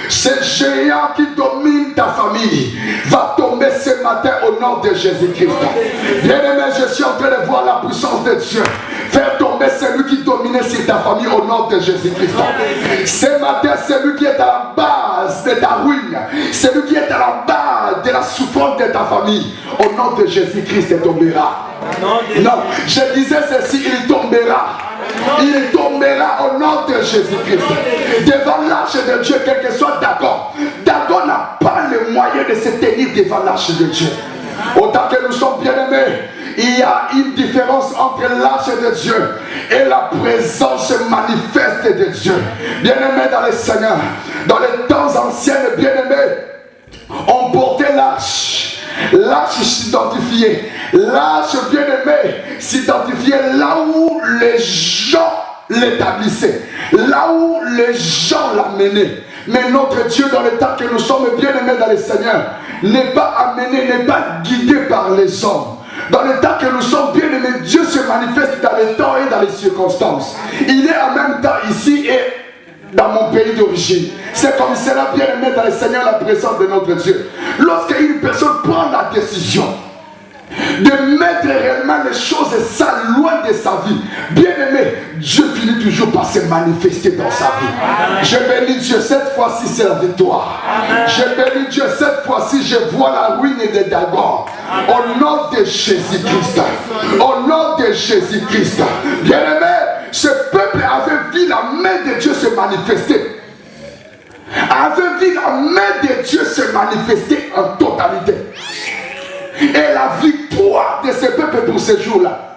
Ce géant qui domine ta famille va tomber ce matin au nom de Jésus-Christ. Bien-aimé, je suis en train de voir la puissance de Dieu faire tomber celui qui dominait sur ta famille au nom de Jésus-Christ. Ce matin, celui qui est à la base de ta ruine, celui qui est à la base de la souffrance de ta famille, au nom de Jésus-Christ, il tombera. Non, je disais ceci, il tombera. Il tombera au nom de Jésus-Christ. Devant l'arche de Dieu, quel que soit Dagon. Dagon n'a pas le moyen de se tenir devant l'arche de Dieu. Autant que nous sommes bien-aimés, il y a une différence entre l'arche de Dieu et la présence manifeste de Dieu. Bien-aimés dans le Seigneur, dans les temps anciens, bien-aimés, on portait l'arche. L'arche s'identifiait. L'arche, bien-aimé, s'identifiait là où les gens l'établissaient, là où les gens l'amenaient. Mais notre Dieu, dans le temps que nous sommes bien-aimés dans le Seigneur, n'est pas amené, n'est pas guidé par les hommes. Dans le temps que nous sommes bien-aimés, Dieu se manifeste dans le temps et dans les circonstances. Il est en même temps ici et dans mon pays d'origine. C'est comme cela, bien-aimé dans le Seigneur, la présence de notre Dieu. Lorsqu'une personne prend la décision de mettre réellement les choses sales loin de sa vie, bien-aimé, Dieu finit toujours par se manifester dans sa vie. Je bénis Dieu, cette fois-ci c'est la victoire. Je bénis Dieu, cette fois-ci je vois la ruine de Dagon. Au nom de Jésus-Christ. Au nom de Jésus-Christ. Bien-aimé, ce peuple avait vu la main de Dieu se manifester. Avait vu la main de Dieu se manifester en totalité. Et la victoire de ce peuple pour ce jour-là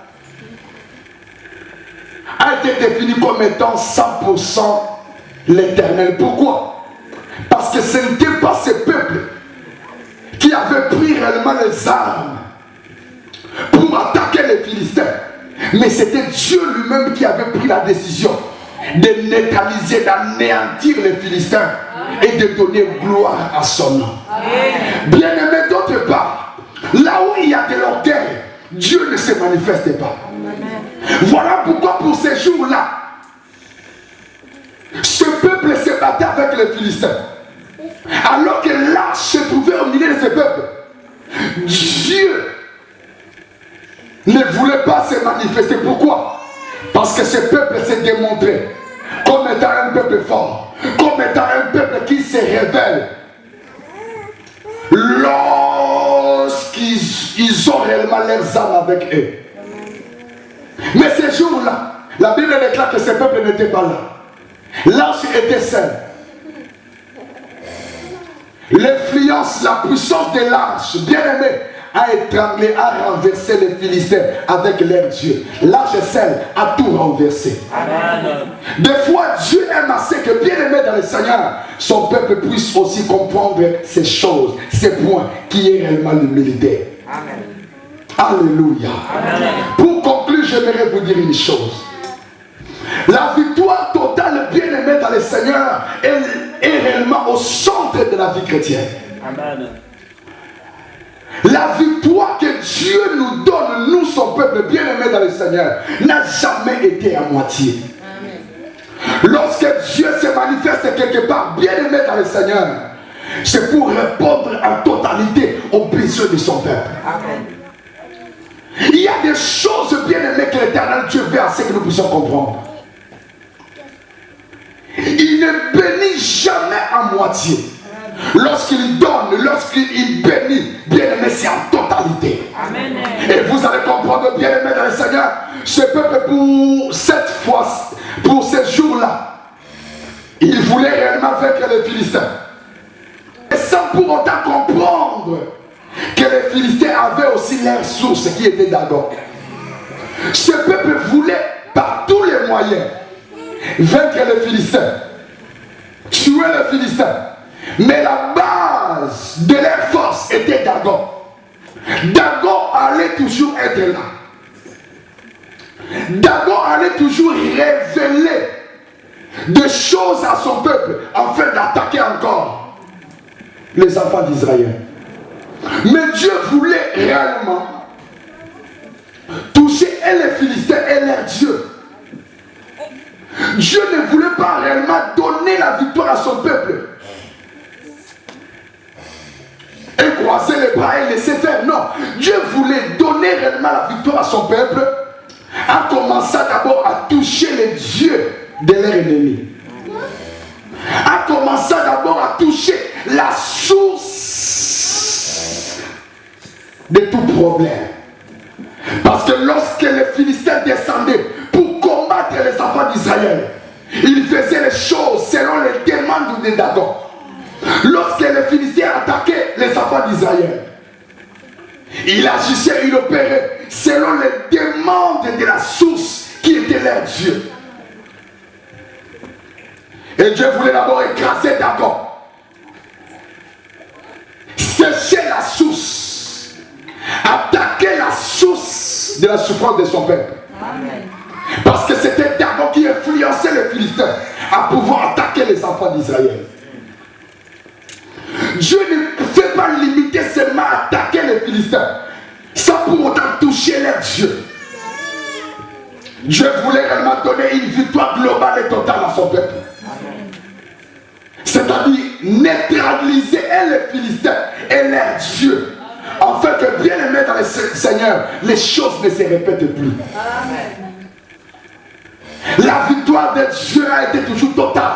a été définie comme étant 100% l'éternel. Pourquoi? Parce que ce n'était pas ce peuple qui avait pris réellement les armes pour attaquer les Philistins, mais c'était Dieu lui-même qui avait pris la décision de neutraliser, d'anéantir les Philistins et de donner gloire à son nom. Bien-aimé, d'autre part, là où il y a de l'orgueil, Dieu ne se manifeste pas. Voilà pourquoi pour ces jours-là, ce peuple se battait avec les Philistins. Alors que l'arche se trouvait au milieu de ce peuple, Dieu ne voulait pas se manifester. Pourquoi? Parce que ce peuple s'est démontré comme étant un peuple fort, comme étant un peuple qui se révèle lorsqu'ils ont réellement leurs âmes avec eux. Mais ces jours-là, la Bible déclare que ce peuple n'était pas là. L'arche était seule. L'influence, la puissance de l'arche, bien-aimé, a étranglé, a renversé les Philistins avec leur Dieu. L'arche seule a tout renversé. Amen. Des fois, Dieu aime assez que, bien-aimé dans le Seigneur, son peuple puisse aussi comprendre ces choses, ces points, qui est réellement l'humilité. Amen. Alléluia. Amen. Pour conclure, j'aimerais vous dire une chose. La victoire totale, bien-aimée dans le Seigneur, est réellement au centre de la vie chrétienne. Amen. La victoire que Dieu nous donne, nous, son peuple bien-aimé dans le Seigneur, n'a jamais été à moitié. Amen. Lorsque Dieu se manifeste quelque part, bien-aimé dans le Seigneur, c'est pour répondre en totalité aux besoins de son peuple. Amen. Il y a des choses bien-aimées que l'Éternel Dieu veut à ce que nous puissions comprendre. Il ne bénit jamais à moitié. Lorsqu'il donne, lorsqu'il bénit, bien-aimé, c'est en totalité. Amen. Et vous allez comprendre, bien-aimé dans le Seigneur, ce peuple pour cette fois, pour ces jours-là, il voulait réellement vaincre les Philistins. Et sans pour autant comprendre que les Philistins avaient aussi leur source qui était Dagon. Ce peuple voulait par tous les moyens vaincre les Philistins, tuer les Philistins. Mais la base de leur force était Dagon. Dagon allait toujours être là. Dagon allait toujours révéler des choses à son peuple afin d'attaquer encore les enfants d'Israël. Mais Dieu voulait réellement toucher et les Philistins et leur Dieu. Dieu ne voulait pas réellement donner la victoire à son peuple et croiser les bras et laisser faire. Non, Dieu voulait donner réellement la victoire à son peuple en commençant d'abord à toucher les dieux de leur ennemi. En commençant d'abord à toucher la source de tout problème. Parce que lorsque les Philistins descendaient pour combattre les d'Israël. Il faisait les choses selon les demandes de Dagon. Lorsque les Philistins attaquaient les enfants d'Israël, il agissait, il opérait selon les demandes de la source qui était leur Dieu. Et Dieu voulait d'abord écraser Dagon, sécher la source, attaquer la source de la souffrance de son peuple. Amen. Parce que c'était Dagon qui influençait les Philistins à pouvoir attaquer les enfants d'Israël. Dieu ne fait pas limiter seulement à attaquer les Philistins sans pour autant toucher leur Dieu. Dieu voulait réellement donner une victoire globale et totale à son peuple. C'est-à-dire neutraliser les Philistins et leur Dieu. En fait, que bien aimé dans le Seigneur, les choses ne se répètent plus. Amen. La victoire de Dieu a été toujours totale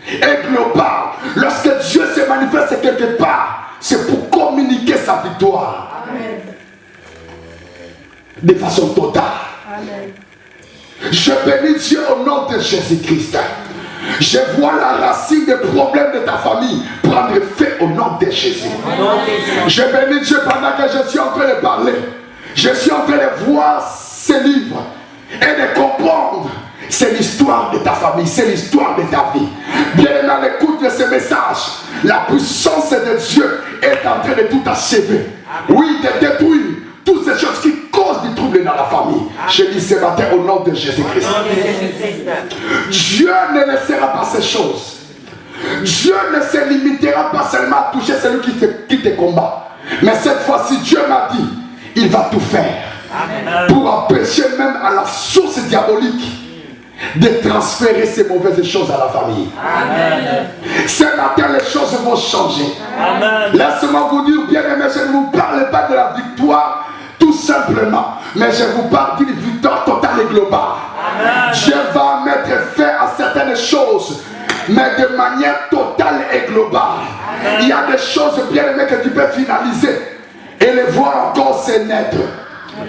et globale. Lorsque Dieu se manifeste quelque part, c'est pour communiquer sa victoire. Amen. De façon totale. Amen. Je bénis Dieu au nom de Jésus-Christ. Je vois la racine des problèmes de ta famille prendre fait au nom de Jésus. Je bénis Dieu pendant que je suis en train de parler. Je suis en train de voir ces livres et de comprendre. C'est l'histoire de ta famille, c'est l'histoire de ta vie. Bien à l'écoute de ce message, la puissance de Dieu est en train de tout achever. Oui, de détruire toutes ces choses qui causent du trouble dans la famille. Je dis ce matin au nom de Jésus-Christ. Dieu ne laissera pas ces choses. Dieu ne se limitera pas seulement à toucher celui qui te combat. Mais cette fois-ci, Dieu m'a dit, il va tout faire. Amen. Pour empêcher même à la source diabolique de transférer ces mauvaises choses à la famille. Amen. Ce matin, les choses vont changer. Laissez-moi vous dire, bien aimé, je ne vous parle pas de la victoire tout simplement, mais je vous parle d'une victoire totale et globale. Amen. Dieu va mettre fin à certaines choses, mais de manière totale et globale. Amen. Il y a des choses, bien aimé, que tu peux finaliser et les voir encore se naître,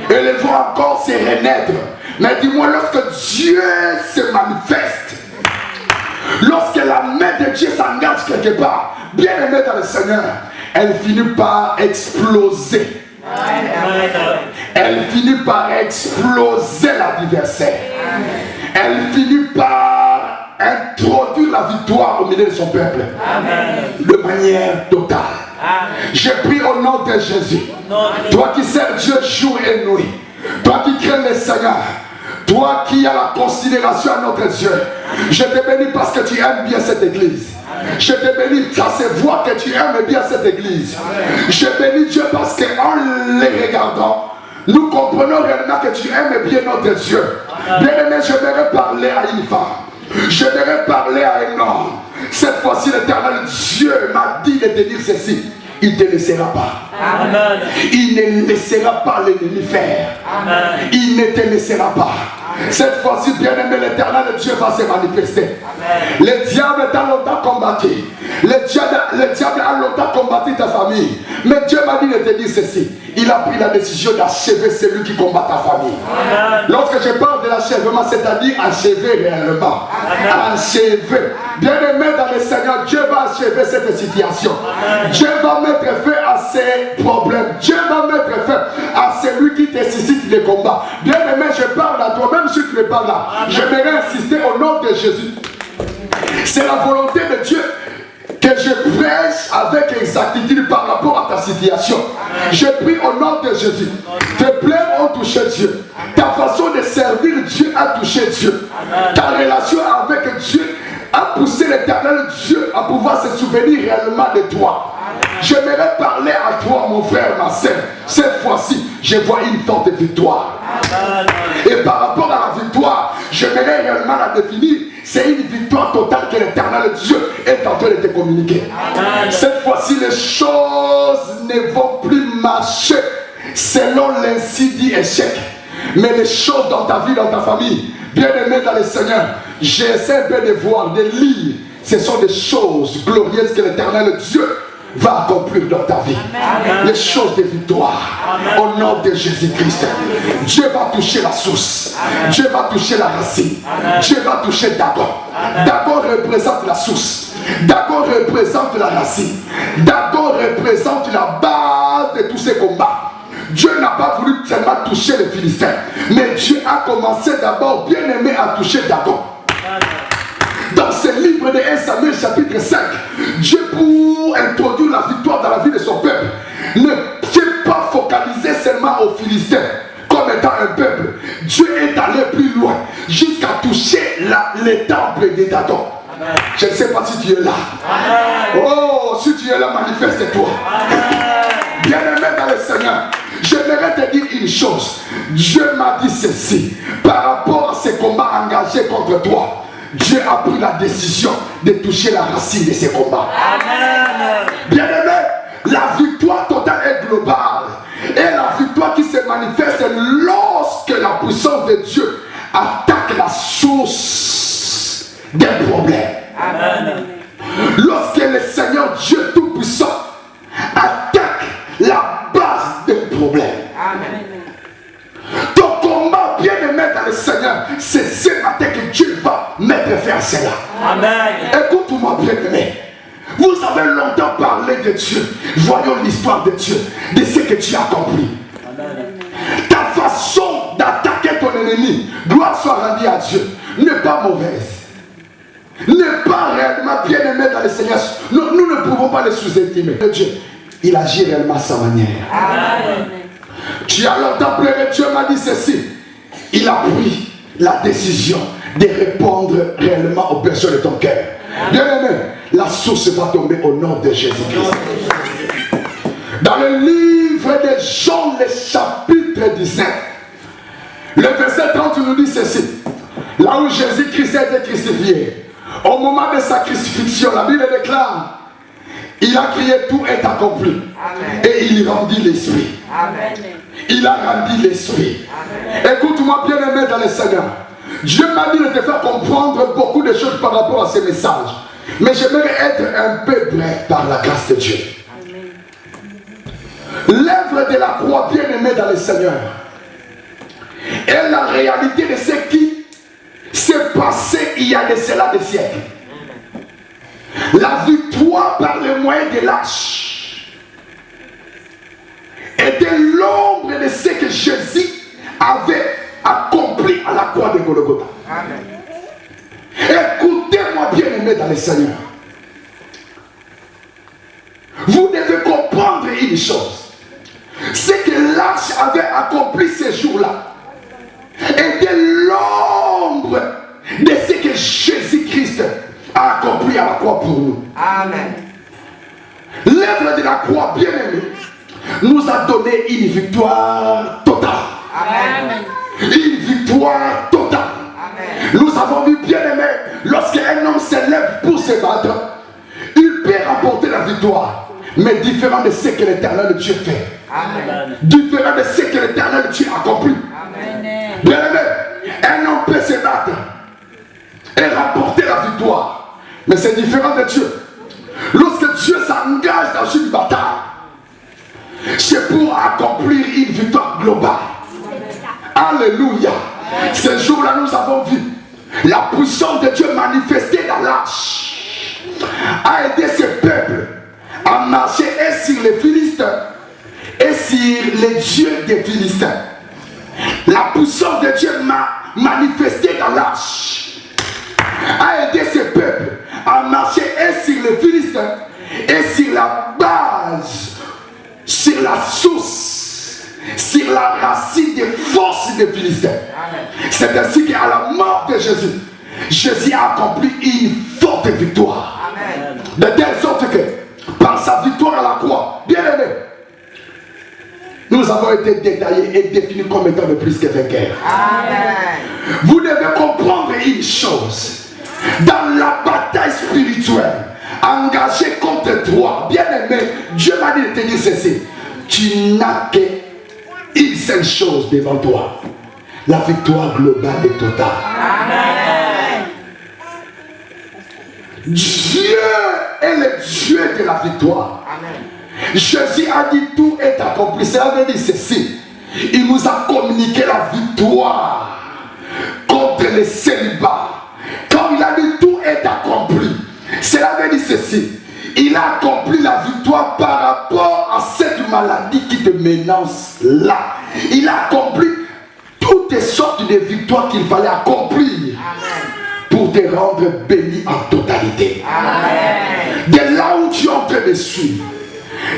et les voir encore se renaître. Mais dis-moi, lorsque Dieu se manifeste, lorsque la main de Dieu s'engage quelque part, bien aimé dans le Seigneur, elle finit par exploser. Elle finit par exploser l'adversaire. Elle finit par introduire la victoire au milieu de son peuple. De manière totale. Je prie au nom de Jésus. Toi qui sers Dieu jour et nuit, toi qui crains le Seigneur, toi qui as la considération à notre Dieu, je te bénis parce que tu aimes bien cette église. Je te bénis car c'est voir que tu aimes bien cette église. Je bénis Dieu parce qu'en les regardant, nous comprenons réellement que tu aimes bien notre Dieu. Bien aimé, je vais parler à une femme. Je vais parler à un homme. Cette fois-ci, l'Éternel Dieu m'a dit de te dire ceci. Il ne te laissera pas. Amen. Il ne laissera pas l'ennemi faire. Amen. Il ne te laissera pas. Amen. Cette fois-ci, bien aimé, l'Éternel Dieu va se manifester. Amen. Le diable t'a longtemps combattu. Le diable a longtemps combattu ta famille. Mais Dieu m'a dit de te dire ceci. Il a pris la décision d'achever celui qui combat ta famille. Amen. Lorsque je parle de l'achèvement, c'est-à-dire achever réellement. Amen. Achever. Bien aimé dans le Seigneur, Dieu va achever cette situation. Amen. Dieu va mettre fin à ces problèmes. Dieu va mettre fin à celui qui te suscite les combats. Bien aimé, je parle à toi, même si tu n'es pas là. J'aimerais insister au nom de Jésus. C'est la volonté de Dieu que je prêche avec exactitude par rapport à ta situation. Je prie au nom de Jésus. Tes plaies ont touché Dieu. Ta façon de servir Dieu a touché Dieu. Ta relation avec Dieu a poussé l'Éternel Dieu à pouvoir se souvenir réellement de toi. J'aimerais parler à toi, mon frère, ma soeur. Cette fois-ci, je vois une forte victoire. Et par rapport à la victoire, j'aimerais réellement la définir. C'est une victoire totale que l'Éternel Dieu est en train de te communiquer. Cette fois-ci, les choses ne vont plus marcher selon l'insi dit échec. Mais les choses dans ta vie, dans ta famille, bien aimé dans le Seigneur, j'essaie de voir, de lire. Ce sont des choses glorieuses que l'Éternel Dieu va accomplir dans ta vie. Amen. Les choses de victoire. Amen. Au nom de Jésus-Christ. Dieu va toucher la source. Amen. Dieu va toucher la racine. Amen. Dieu va toucher Dagon. Dagon représente la source. Dagon représente la racine. Dagon représente la base de tous ces combats. Dieu n'a pas voulu seulement toucher les Philistins, mais Dieu a commencé d'abord, bien aimé, à toucher Dagon. Dans ce livre de 1 Samuel chapitre 5, Dieu, pour introduire la victoire dans la vie de son peuple, ne s'est pas focalisé seulement aux Philistins comme étant un peuple. Dieu est allé plus loin jusqu'à toucher les temples de Dagon. Amen. Je ne sais pas si tu es là. Amen. Oh, si tu es là, manifeste-toi. Bien-aimé dans le Seigneur, j'aimerais te dire une chose. Dieu m'a dit ceci par rapport à ces combats engagés contre toi. Dieu a pris la décision de toucher la racine de ces combats. Amen. Bien-aimé, la victoire totale est globale. Et la victoire qui se manifeste lorsque la puissance de Dieu attaque la source d'un problème. Amen. Lorsque le Seigneur Dieu Tout-Puissant attaque la base d'un problème. Amen. Ton combat, bien-aimé dans le Seigneur, c'est ce matin que Dieu va mettre fin à cela. Amen. Écoute-moi, bien-aimé. Vous avez longtemps parlé de Dieu. Voyons l'histoire de Dieu, de ce que tu as compris. Amen. Ta façon d'attaquer ton ennemi, gloire soit rendue à Dieu, n'est pas mauvaise. N'est pas réellement bien-aimé dans le Seigneur. Nous ne pouvons pas le sous-estimer. Dieu, il agit réellement à sa manière. Amen. Tu as longtemps pleuré, Dieu m'a dit ceci. Il a pris la décision de répondre réellement aux besoins de ton cœur. Bien-aimé, la source va tomber au nom de Jésus-Christ. Dans le livre de Jean, le chapitre 19, le verset 30 nous dit ceci. Là où Jésus-Christ a été crucifié, au moment de sa crucifixion, la Bible déclare, il a crié, tout est accompli. Amen. Et il rendit l'esprit. Amen. Il a rendu l'esprit. Écoute-moi, bien-aimé dans le Seigneur. Dieu m'a dit de te faire comprendre beaucoup de choses par rapport à ces messages. Mais j'aimerais être un peu bref par la grâce de Dieu. L'œuvre de la croix, bien-aimé dans le Seigneur, est la réalité de ce qui s'est passé il y a de cela des siècles. La victoire par le moyen de l'arche était l'ombre de ce que Jésus avait accompli à la croix de Golgotha. Amen. Écoutez-moi, bien-aimé dans le Seigneur. Vous devez comprendre une chose. Ce que l'arche avait accompli ces jours-là était l'ombre de ce que Jésus-Christ a accompli à la croix pour nous. Amen. L'œuvre de la croix, bien-aimée, nous a donné une victoire totale. Amen. Une victoire totale. Amen. Nous avons vu, bien-aimé, lorsqu'un homme se lève pour se battre, il peut remporter la victoire, mais différent de ce que l'Éternel Dieu fait. Amen. Différent de ce que l'Éternel Dieu accomplit. Amen. Bien-aimé, un homme peut se battre et remporter la victoire. Mais c'est différent de Dieu. Lorsque Dieu s'engage dans une bataille, c'est pour accomplir une victoire globale. Alléluia. Ce jour-là, nous avons vu la puissance de Dieu manifestée dans l'arche a aidé ce peuple à marcher et sur les Philistins et sur les dieux des Philistins. La puissance de Dieu manifestée dans l'arche a aidé ce peuple à marcher et sur les Philistins et sur la base, sur la source, sur la racine des forces des Philistins. C'est ainsi qu'à la mort de Jésus, Jésus a accompli une forte victoire. Amen. De telle sorte que par sa victoire à la croix, bien aimé, nous avons été détaillés et définis comme étant de plus que vainqueurs. Amen. Vous devez comprendre une chose. Dans la bataille spirituelle engagée contre toi, bien-aimé, Dieu m'a dit de te dire ceci. Tu n'as qu'une seule chose devant toi. La victoire globale et totale. Amen. Dieu est le Dieu de la victoire. Amen. Jésus a dit tout est accompli. Cela veut dire ceci. Il nous a communiqué la victoire contre le célibat. Quand il a dit tout est accompli, cela veut dire ceci. Il a accompli la victoire par rapport à cette maladie qui te menace là. Il a accompli toutes les sortes de victoires qu'il fallait accomplir. Amen. Pour te rendre béni en totalité. Amen. De là où tu es en train de suivre,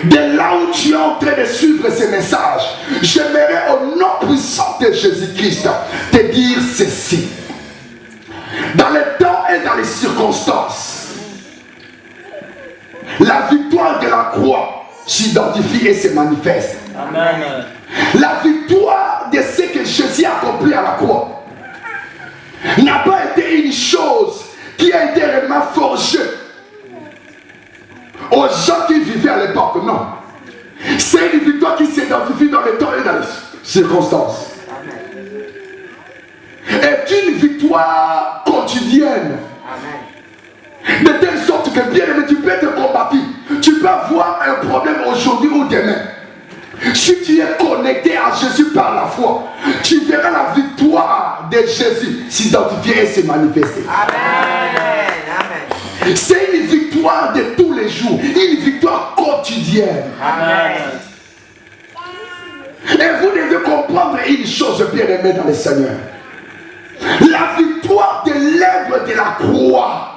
de là où tu es en train de suivre ces messages, j'aimerais au nom puissant de Jésus-Christ te dire ceci. Dans les temps et dans les circonstances, la victoire de la croix s'identifie et se manifeste. Amen. La victoire de ce que Jésus a accompli à la croix n'a pas été une chose qui a été réellement forgée aux gens qui vivaient à l'époque, non. C'est une victoire qui s'identifie dans les temps et dans les circonstances. Est une victoire quotidienne. Amen. De telle sorte que bien aimé, tu peux être combattu. Tu peux avoir un problème aujourd'hui ou demain. Si tu es connecté à Jésus par la foi, tu verras la victoire de Jésus s'identifier et se manifester. Amen. Amen. C'est une victoire de tous les jours, une victoire quotidienne. Amen. Et vous devez comprendre une chose, bien aimé dans le Seigneur. La victoire de l'œuvre de la croix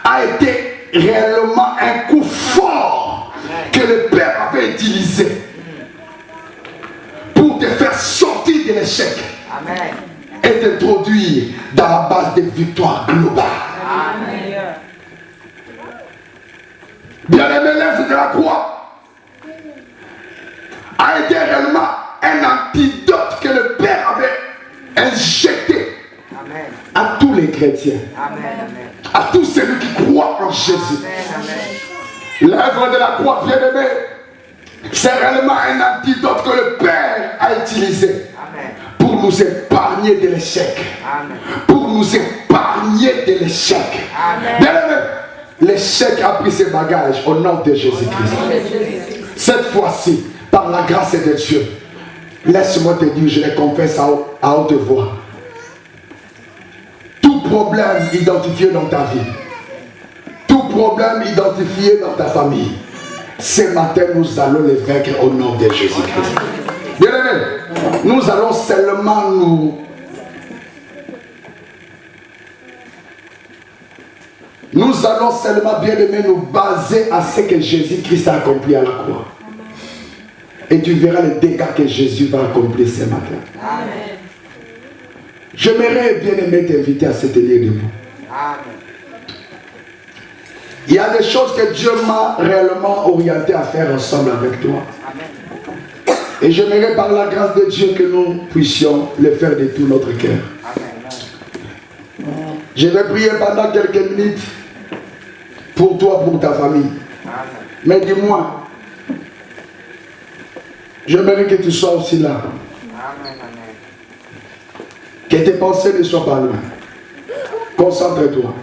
a été réellement un coup fort que le Père avait utilisé pour te faire sortir de l'échec et t'introduire dans la base des victoires globales. Amen. Bien-aimé, l'œuvre de la croix a été réellement un antidote que le Père avait injecté à tous les chrétiens, à tous ceux qui croient en Jésus. L'œuvre de la croix, bien-aimé, c'est réellement un antidote que le Père a utilisé pour nous épargner de l'échec. Pour nous épargner de l'échec. Bien-aimé, l'échec a pris ses bagages au nom de Jésus-Christ. Cette fois-ci, par la grâce de Dieu, laisse-moi te dire, je le confesse à haute voix. Tout problème identifié dans ta vie, tout problème identifié dans ta famille, ce matin nous allons les vaincre au nom de Jésus-Christ. Bien-aimé, nous allons seulement nous allons seulement, bien-aimé, nous baser à ce que Jésus-Christ a accompli à la croix. Et tu verras les dégâts que Jésus va accomplir ce matin. Amen. J'aimerais, bien-aimé, t'inviter à se tenir debout. Amen. Il y a des choses que Dieu m'a réellement orienté à faire ensemble avec toi. Amen. Et j'aimerais par la grâce de Dieu que nous puissions le faire de tout notre cœur. Amen. Je vais prier pendant quelques minutes pour toi, pour ta famille. Amen. Mais dis-moi, j'aimerais que tu sois aussi là. Amen. Que tes pensées ne soient pas loin. Concentre-toi.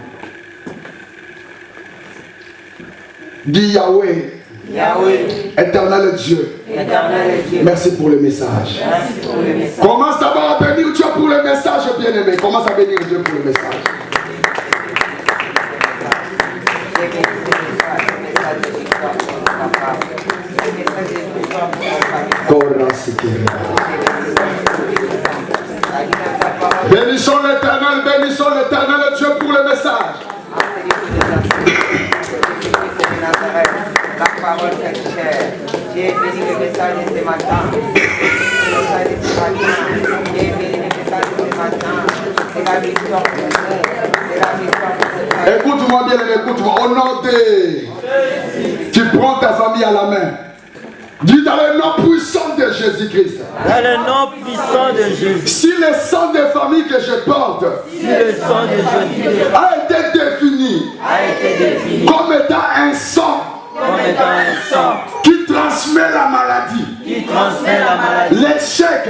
Dis Yahweh. Yahweh, Éternel Dieu. éternel Dieu, Merci pour le message. merci pour le message. Commence d'abord à bénir Dieu pour le message, bien-aimé. Commence à bénir Dieu pour le message. Bénissons l'éternel Dieu pour le message. La parole fait chair. Dieu est béni le message de ce matin. Le message de ce matin. Dieu est béni le message de ce matin. C'est la victoire pour nous. C'est la victoire pour nous. Écoute-moi bien, écoute-moi. Au nom de... Tu prends ta famille à la main. Dis dans le nom puissant de Jésus-Christ. Dans le nom puissant de Jésus. Si le sang de famille que je porte Si le sang de Jésus a été défini comme étant un sang comme étant un sang qui transmet la maladie, qui transmet la maladie, l'échec,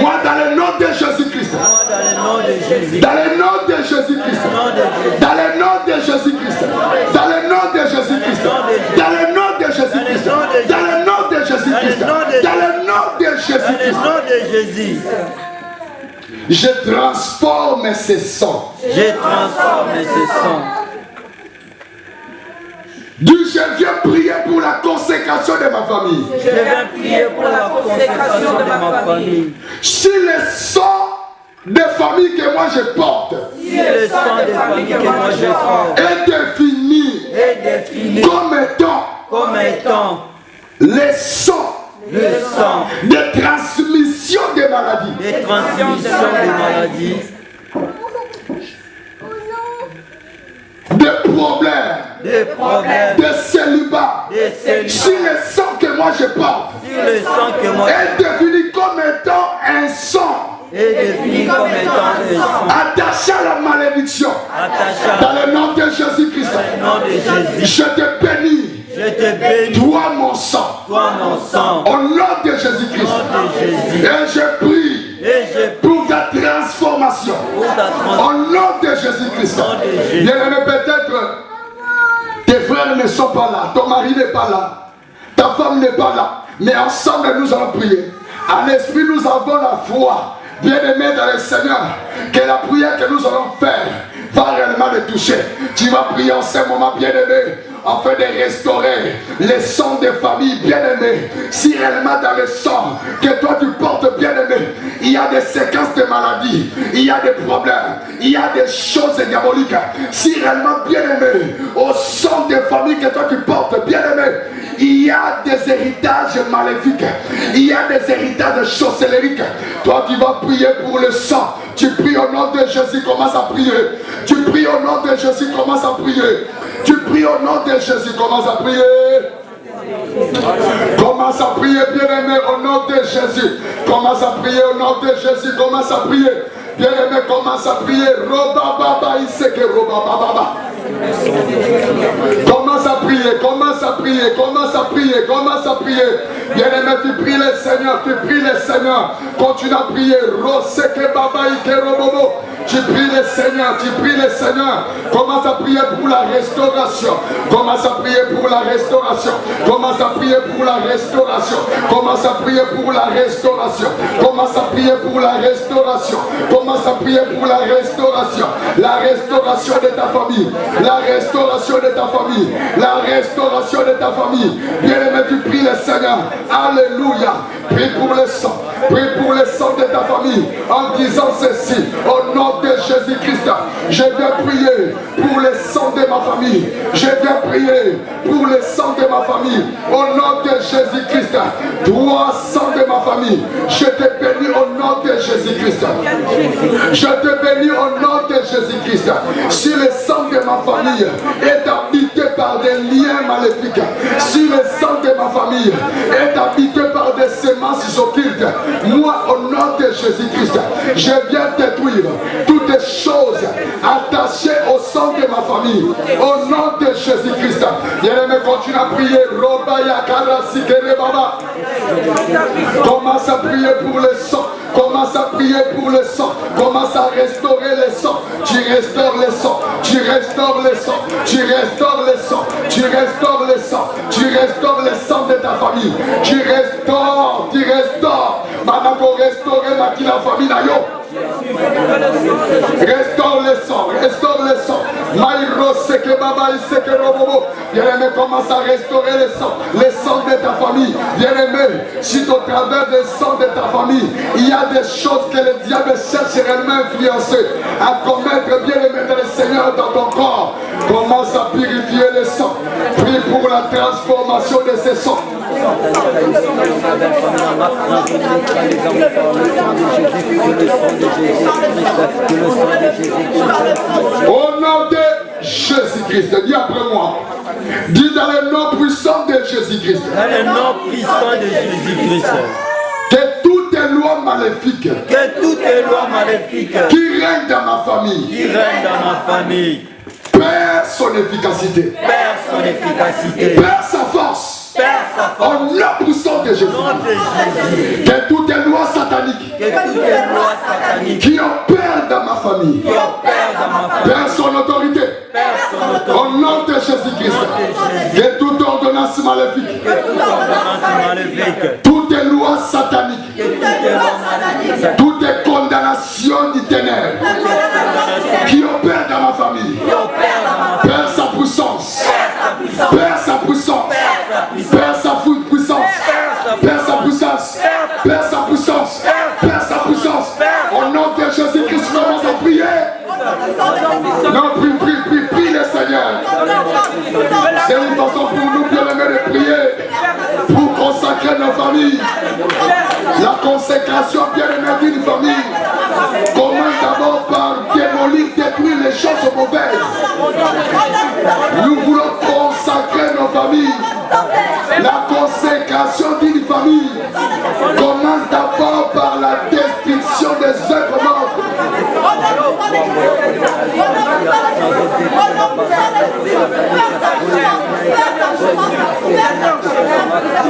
moi dans le nom de Jésus-Christ, dans le nom de Jésus, dans le nom de Jésus-Christ, dans le nom de Jésus, dans Jésus. Je transforme ces sangs. Je transforme ces sangs. Dis, je viens prier pour la consécration de ma famille. Je viens prier pour la consécration de ma famille. Si le sang des familles que moi je porte Si le sang des familles que moi je porte est défini comme étant le sang de transmission des maladies, des transmissions de maladies, des problèmes, de de célibat. Si le sang que moi je porte Si le sang que moi est défini comme étant un sang est défini comme étant un sang attaché à la malédiction, attaché dans le nom de Jésus-Christ, au nom de Jésus, je te bénis. je te bénis, Toi mon sang, toi mon sang, au nom de Jésus-Christ, et je prie et je pour ta transformation, pour ta transformation. au nom de Jésus-Christ. Au nom de Jésus. Bien-aimé, peut-être tes frères ne sont pas là, ton mari n'est pas là, ta femme n'est pas là, mais ensemble nous allons prier. En esprit, nous avons la foi, bien-aimé dans le Seigneur, que la prière que nous allons faire va réellement le toucher. Tu vas prier en ce moment, bien-aimé, afin de restaurer les sangs des familles, bien-aimées. Si réellement dans le sang que toi tu portes, bien-aimé, il y a des séquences de maladies, il y a des problèmes, il y a des choses diaboliques. Si réellement, bien-aimé, au sang des familles que toi tu portes, bien-aimé, il y a des héritages maléfiques, il y a des héritages sorcellériques. Toi tu vas prier pour le sang. Tu pries au nom de Jésus, commence à prier. Tu pries au nom de Jésus, commence à prier. Tu pries au nom de Jésus, commence à prier. Commence à prier, bien-aimé, au nom de Jésus. Commence à prier au nom de Jésus, commence à prier. Bien-aimé, commence à prier. Roba baba iseke roba baba. Commence à prier, commence à prier, commence à prier, commence à prier. Bien-aimé, tu pries le Seigneur, tu pries le Seigneur. Continue à prier. Roseke baba ike robobo. Tu pries le Seigneur, tu pries le Seigneur. Commence à prier pour la restauration. Commence à prier pour la restauration. Commence à prier pour la restauration. Commence à prier pour la restauration. Commence à prier pour la restauration. Commence à prier pour la restauration. La restauration de ta famille. La restauration de ta famille. La restauration de ta famille. Bien-aimé, tu pries le Seigneur. Alléluia. Prie pour le sang. Prie pour le sang de ta famille. En disant ceci. Au nom de Jésus-Christ, je viens prier pour le sang de ma famille. Je viens prier pour le sang de ma famille. Au nom de Jésus-Christ, toi, sang de ma famille, je te bénis au nom de Jésus-Christ. Je te bénis au nom de Jésus-Christ. Si le sang de ma famille est habité par des liens maléfiques, si le sang de ma famille est habité par des semences occultes, moi, au nom de Jésus-Christ, je viens détruire toutes les choses attachées au sang de ma famille. Au nom de Jésus-Christ. Bien-aimé, continue à prier. Commence à prier pour le sang. Commence à prier pour le sang. Commence à restaurer le sang. Tu restaures le sang. Tu restaures le sang. Tu restaures le sang. Tu restaures le sang. Tu restaures le sang de ta famille. Tu restaures. Tu restaures. Maintenant, restaurer la famille. Restaure le sang, restaure le sang. Maïro seke baba iseke robobo. Bien-aimé, commence à restaurer le sang de ta famille. Bien-aimé, si au travers du sang de ta famille, il y a des choses que le diable cherche réellement influencer, à commettre, bien-aimé, dans le Seigneur dans ton corps. Commence à purifier le sang. Prie pour la transformation de ce sang. Au nom de Jésus-Christ, dis après moi. Dis dans le nom puissant de Jésus-Christ. Dans le nom puissant de Jésus-Christ. Que toutes les lois maléfiques. Que toutes les lois maléfiques qui règnent dans ma famille. Qui règnent dans ma famille. Perd son efficacité. Perd son efficacité. Perd sa force. Au nom puissant de Jésus. Que toutes les lois sataniques qui opèrent dans ma famille perd son autorité. Au nom de Jésus-Christ. Que toute ordonnance maléfique, toutes les lois sataniques Toutes les condamnations du ténèbre qui opèrent dans ma famille, Père sa puissance, Père sa puissance, Père sa puissance, Père sa puissance, Père sa puissance, Père sa puissance. Au nom de Jésus-Christ, commence à prier. Non, prie le Seigneur. C'est une façon pour nous, bien-aimés, de prier, pour consacrer nos familles. La consécration, bien-aimés, d'une famille commence d'abord par démolir, détruire les choses mauvaises. Nous voulons consacrer nos familles. La consécration d'une famille commence d'abord par la destruction des œuvres mortes.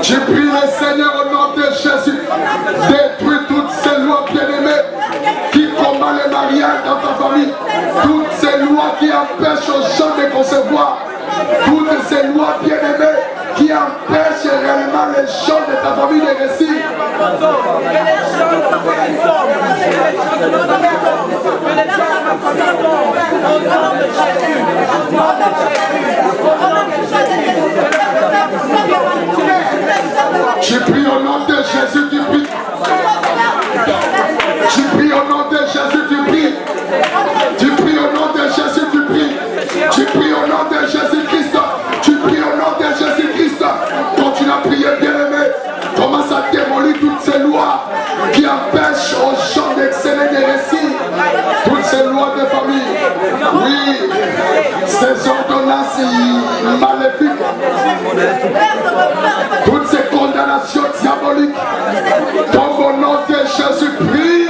Je prie le Seigneur au nom de Jésus, détruis toutes ces lois bien-aimées qui combattent le mariage dans ta famille, toutes ces lois qui empêchent aux gens de concevoir, toutes ces lois bien-aimées qui empêchent réellement les gens de ta famille de réussir. Je prie au nom de Jésus, tu pries. Tu pries au nom de Jésus, tu pries. Tu pries au nom de Jésus, tu pries. Tu pries au nom de Jésus-Christ. Tu pries au nom de Jésus-Christ. Continue à prier, bien-aimé. Commence à démolir toutes ces lois qui empêchent aux gens d'exceller des récits. Toutes ces lois de famille. Oui, ces ordonnances maléfiques. Toutes ces condamnations diaboliques. Tombe au nom de Jésus, prie.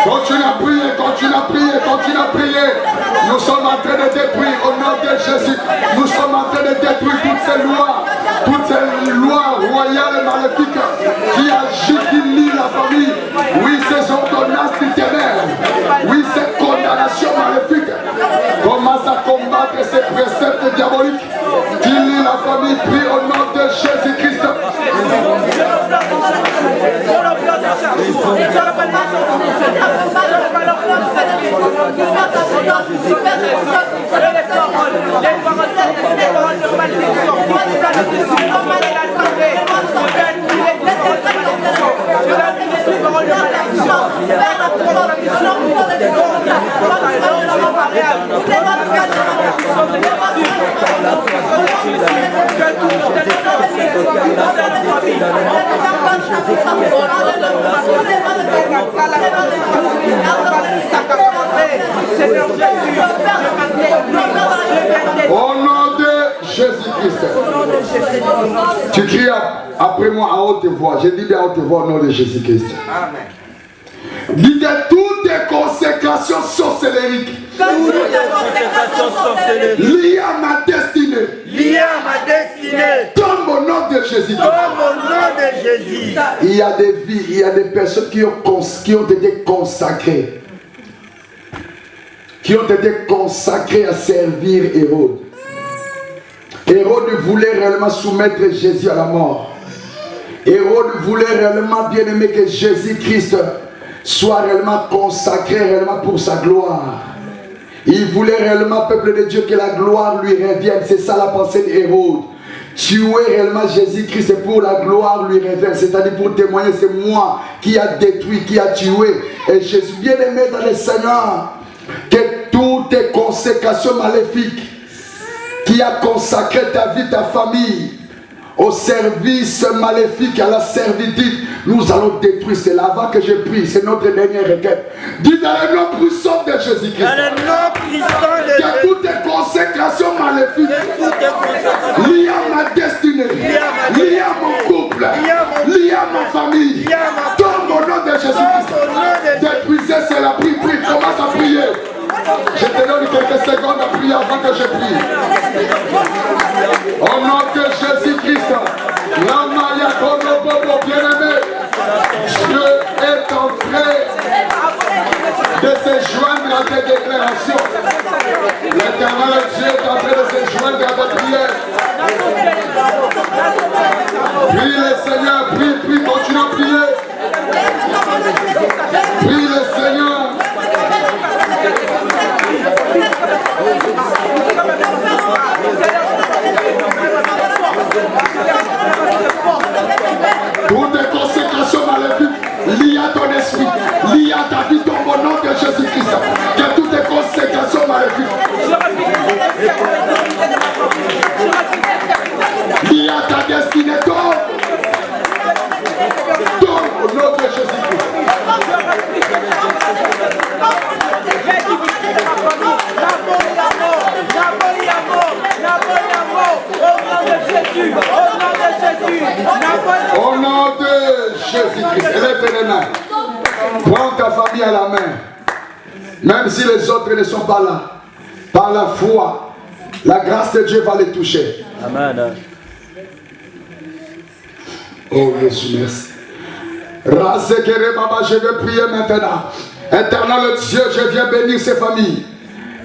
Continue à prier, continue à prier, continue à prier. Nous sommes en train de détruire au nom de Jésus. Nous sommes en train de détruire toutes ces lois royales et maléfiques qui agissent, qui lient la famille. Oui, ces ordonnances du ténèbre. Oui, ces condamnations maléfiques. Commence à combattre ces préceptes diaboliques qui lient la famille. Prie au nom de Jésus-Christ. Au nom de Jésus-Christ. Tu cries après moi à haute voix. Je dis bien à haute voix au nom de Jésus-Christ. Amen. Dites toutes les consécrations sorcellériques liées à ma destinée. Tombe au nom de Jésus. Il y a des vies, il y a des personnes qui ont été consacrées. Qui ont été consacrées à servir Hérode. Hérode voulait réellement soumettre Jésus à la mort. Hérode voulait réellement bien aimer que Jésus-Christ soit réellement consacré réellement pour sa gloire. Il voulait réellement, peuple de Dieu, que la gloire lui revienne. C'est ça la pensée d'Hérode. Tuer réellement Jésus-Christ, c'est pour la gloire lui revienne. C'est-à-dire pour témoigner, c'est moi qui a détruit, qui a tué. Et Jésus, bien aimé dans le Seigneur, que toutes tes consécrations maléfiques qui a consacré ta vie, ta famille au service maléfique, à la servitude, nous allons détruire. C'est là avant que je prie, c'est notre dernière requête. Dis dans le nom puissant de Jésus-Christ, que toutes tes consécrations maléfiques liées à ma destinée, liées à mon couple, liées à ma famille, dans le nom de Jésus-Christ, détruisez cela. Prie, commence à prier. Je te donne quelques secondes à prier avant que je prie. Au nom de Jésus-Christ, bien-aimé, Dieu est en train de se joindre à tes déclarations. L'Éternel Dieu est en train de se joindre à tes prières. entre les mains. Prends ta famille à la main. Même si les autres ne sont pas là. Par la foi, la grâce de Dieu va les toucher. Amen. Oh Jésus, merci. Je vais prier maintenant. Éternel Dieu, je viens bénir ces familles.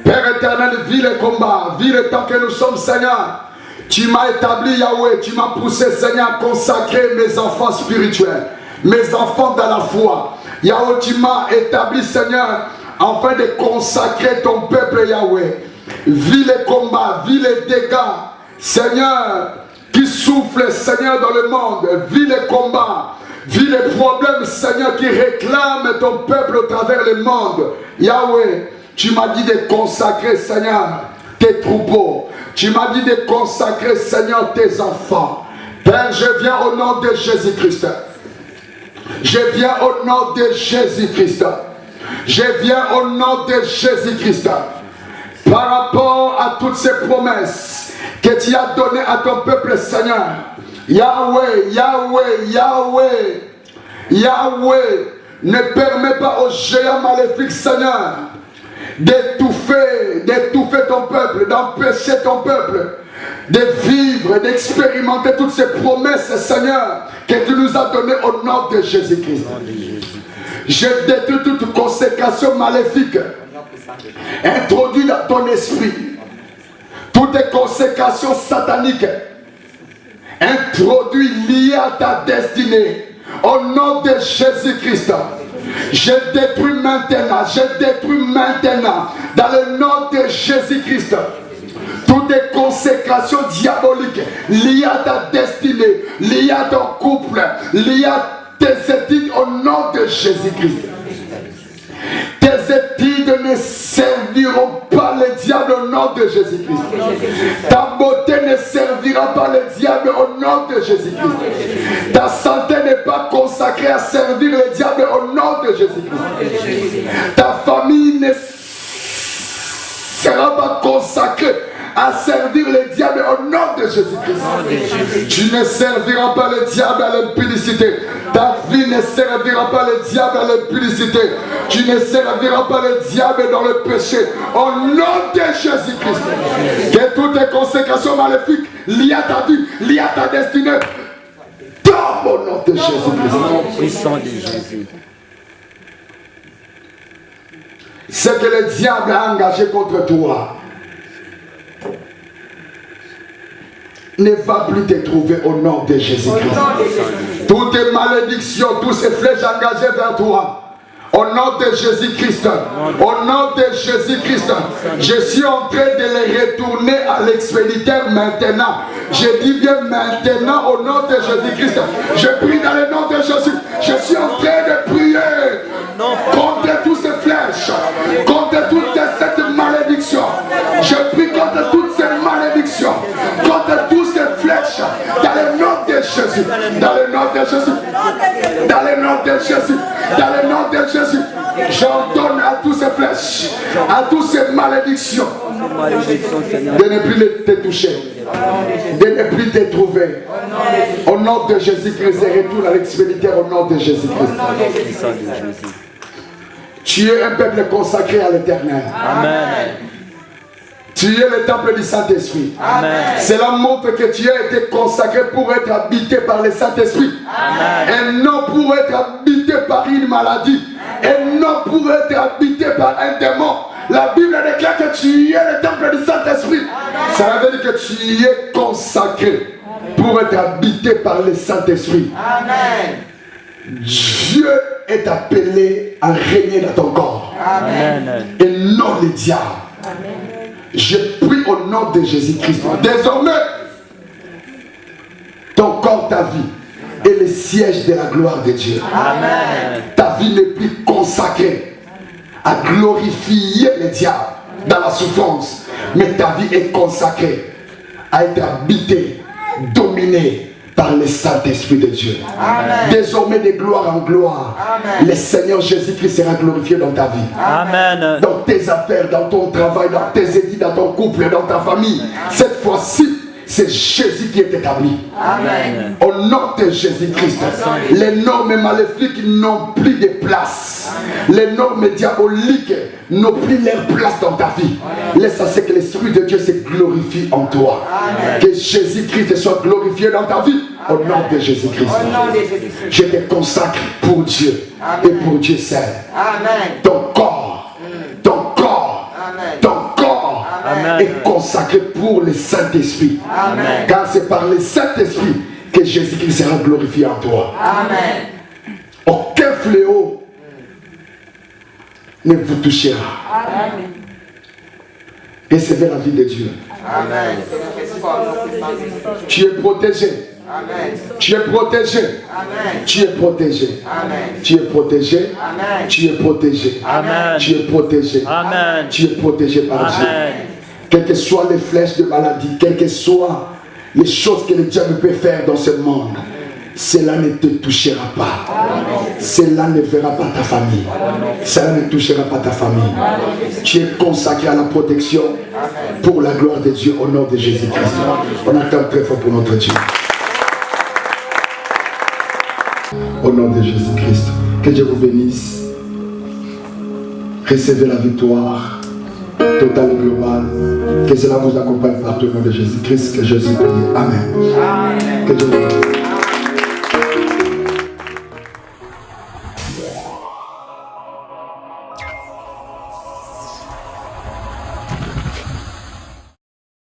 Père éternel, vis les combats, vis le temps que nous sommes, Seigneur. Tu m'as établi, Yahweh, tu m'as poussé, Seigneur, à consacrer mes enfants spirituels, mes enfants dans la foi. Yahweh, tu m'as établi, Seigneur, afin de consacrer ton peuple, Yahweh. Vis les combats, vis les dégâts, Seigneur, qui soufflent, Seigneur, dans le monde. Vis les combats, vis les problèmes, Seigneur, qui réclament ton peuple au travers le monde. Yahweh, tu m'as dit de consacrer, Seigneur, tes troupeaux. Tu m'as dit de consacrer, Seigneur, tes enfants. Père, je viens au nom de Jésus-Christ. Je viens au nom de Jésus-Christ. Je viens au nom de Jésus-Christ. Par rapport à toutes ces promesses que tu as données à ton peuple, Seigneur. Yahweh, Yahweh, Yahweh, Yahweh, ne permets pas aux géants maléfiques, Seigneur, d'étouffer ton peuple, d'empêcher ton peuple de vivre, d'expérimenter toutes ces promesses, Seigneur, que tu nous as données au nom de Jésus-Christ. Je détruis toute consécration maléfique introduite dans ton esprit, toutes consécrations sataniques introduites liées à ta destinée, au nom de Jésus-Christ. Je détruis maintenant, dans le nom de Jésus-Christ, toutes les consécrations diaboliques liées à ta destinée, liées à ton couple, liées à tes études au nom de Jésus-Christ. Tes études ne serviront pas le diable au nom de Jésus-Christ. Ta beauté ne servira pas le diable au nom de Jésus-Christ. Ta santé n'est pas consacrée à servir le diable au nom de Jésus-Christ. Ta famille ne sera pas consacrée à servir le diable au nom de Jésus-Christ. Tu ne serviras pas le diable à l'impudicité. Ta vie ne servira pas le diable à l'impudicité. Tu ne serviras pas le diable dans le péché. Au nom de Jésus-Christ. Que toutes les consécrations maléfiques liées à ta vie, liées à ta destinée, tombent au nom de Jésus-Christ. Puissant de Jésus. Ce que le diable a engagé contre toi ne va plus te trouver au nom de Jésus-Christ. Toutes tes malédictions, tous ces flèches engagées vers toi, au nom de Jésus-Christ, au nom de Jésus-Christ, je suis en train de les retourner à l'expéditeur maintenant. Je dis bien maintenant au nom de Jésus-Christ. Je prie dans le nom de Jésus. Je suis en train de prier contre toutes ces flèches, contre toutes cette malédiction. Je prie contre toutes ces malédictions, contre toutes ces flèches, dans le nom de Jésus, dans le nom de Jésus, dans le nom de Jésus, dans le nom de Jésus. J'ordonne à toutes ces flèches, à toutes ces malédictions, de ne plus te toucher, de ne plus te trouver. Au nom de Jésus-Christ, et retourne à l'expéditeur au nom de Jésus-Christ. Tu es un peuple consacré à l'Éternel. Amen. Tu es le temple du Saint-Esprit. Cela montre que tu as été consacré pour être habité par le Saint-Esprit. Et non pour être habité par une maladie. Et non pour être habité par un démon. La Bible déclare que tu es le temple du Saint-Esprit. Ça veut dire que tu es consacré pour être habité par le Saint-Esprit. Dieu est appelé à régner dans ton corps. Et non le diable. Je prie au nom de Jésus-Christ. Désormais, ton corps, ta vie est le siège de la gloire de Dieu. Ta vie n'est plus consacrée à glorifier le diable dans la souffrance, mais ta vie est consacrée à être habitée, dominée par le Saint-Esprit de Dieu. Désormais, de gloire en gloire, le Seigneur Jésus-Christ sera glorifié dans ta vie. Dans tes affaires, dans ton travail, dans tes édits, dans ton couple, dans ta famille. Cette fois-ci, c'est Jésus qui est établi. Amen. Au nom de Jésus-Christ, les normes maléfiques n'ont plus de place. Les normes diaboliques n'ont plus leur place dans ta vie. Laisse à ce que l'Esprit de Dieu se glorifie en toi. Amen. Que Jésus-Christ soit glorifié dans ta vie. Au nom de Jésus-Christ. Au nom de Jésus-Christ. Je te consacre pour Dieu. Amen. Et pour Dieu seul. Amen. Ton corps, Amen. ton corps Amen. est consacré pour le Saint-Esprit. Amen. Car c'est par le Saint-Esprit que Jésus-Christ sera glorifié en toi. Amen. Aucun fléau ne vous touchera. Amen. Recevez la vie de Dieu. Amen. Tu es protégé. Amen. Tu es protégé. Amen. Tu es protégé. Amen. Tu es protégé. Amen. Tu es protégé. Amen. Tu es protégé. Amen. Tu es protégé par Dieu. Amen. Quelles que soient les flèches de maladie, quelles que soient les choses que le diable peut faire dans ce monde, cela ne te touchera pas. Cela ne verra pas ta famille. Cela ne touchera pas ta famille. Tu es consacré à la protection pour la gloire de Dieu au nom de Jésus-Christ. On acclame très fort pour notre Dieu. Au nom de Jésus-Christ, que Dieu vous bénisse. Recevez la victoire totale et globale. Que cela vous accompagne partout au nom de Jésus-Christ. Que Jésus bénisse. Amen. Que Dieu vous bénisse.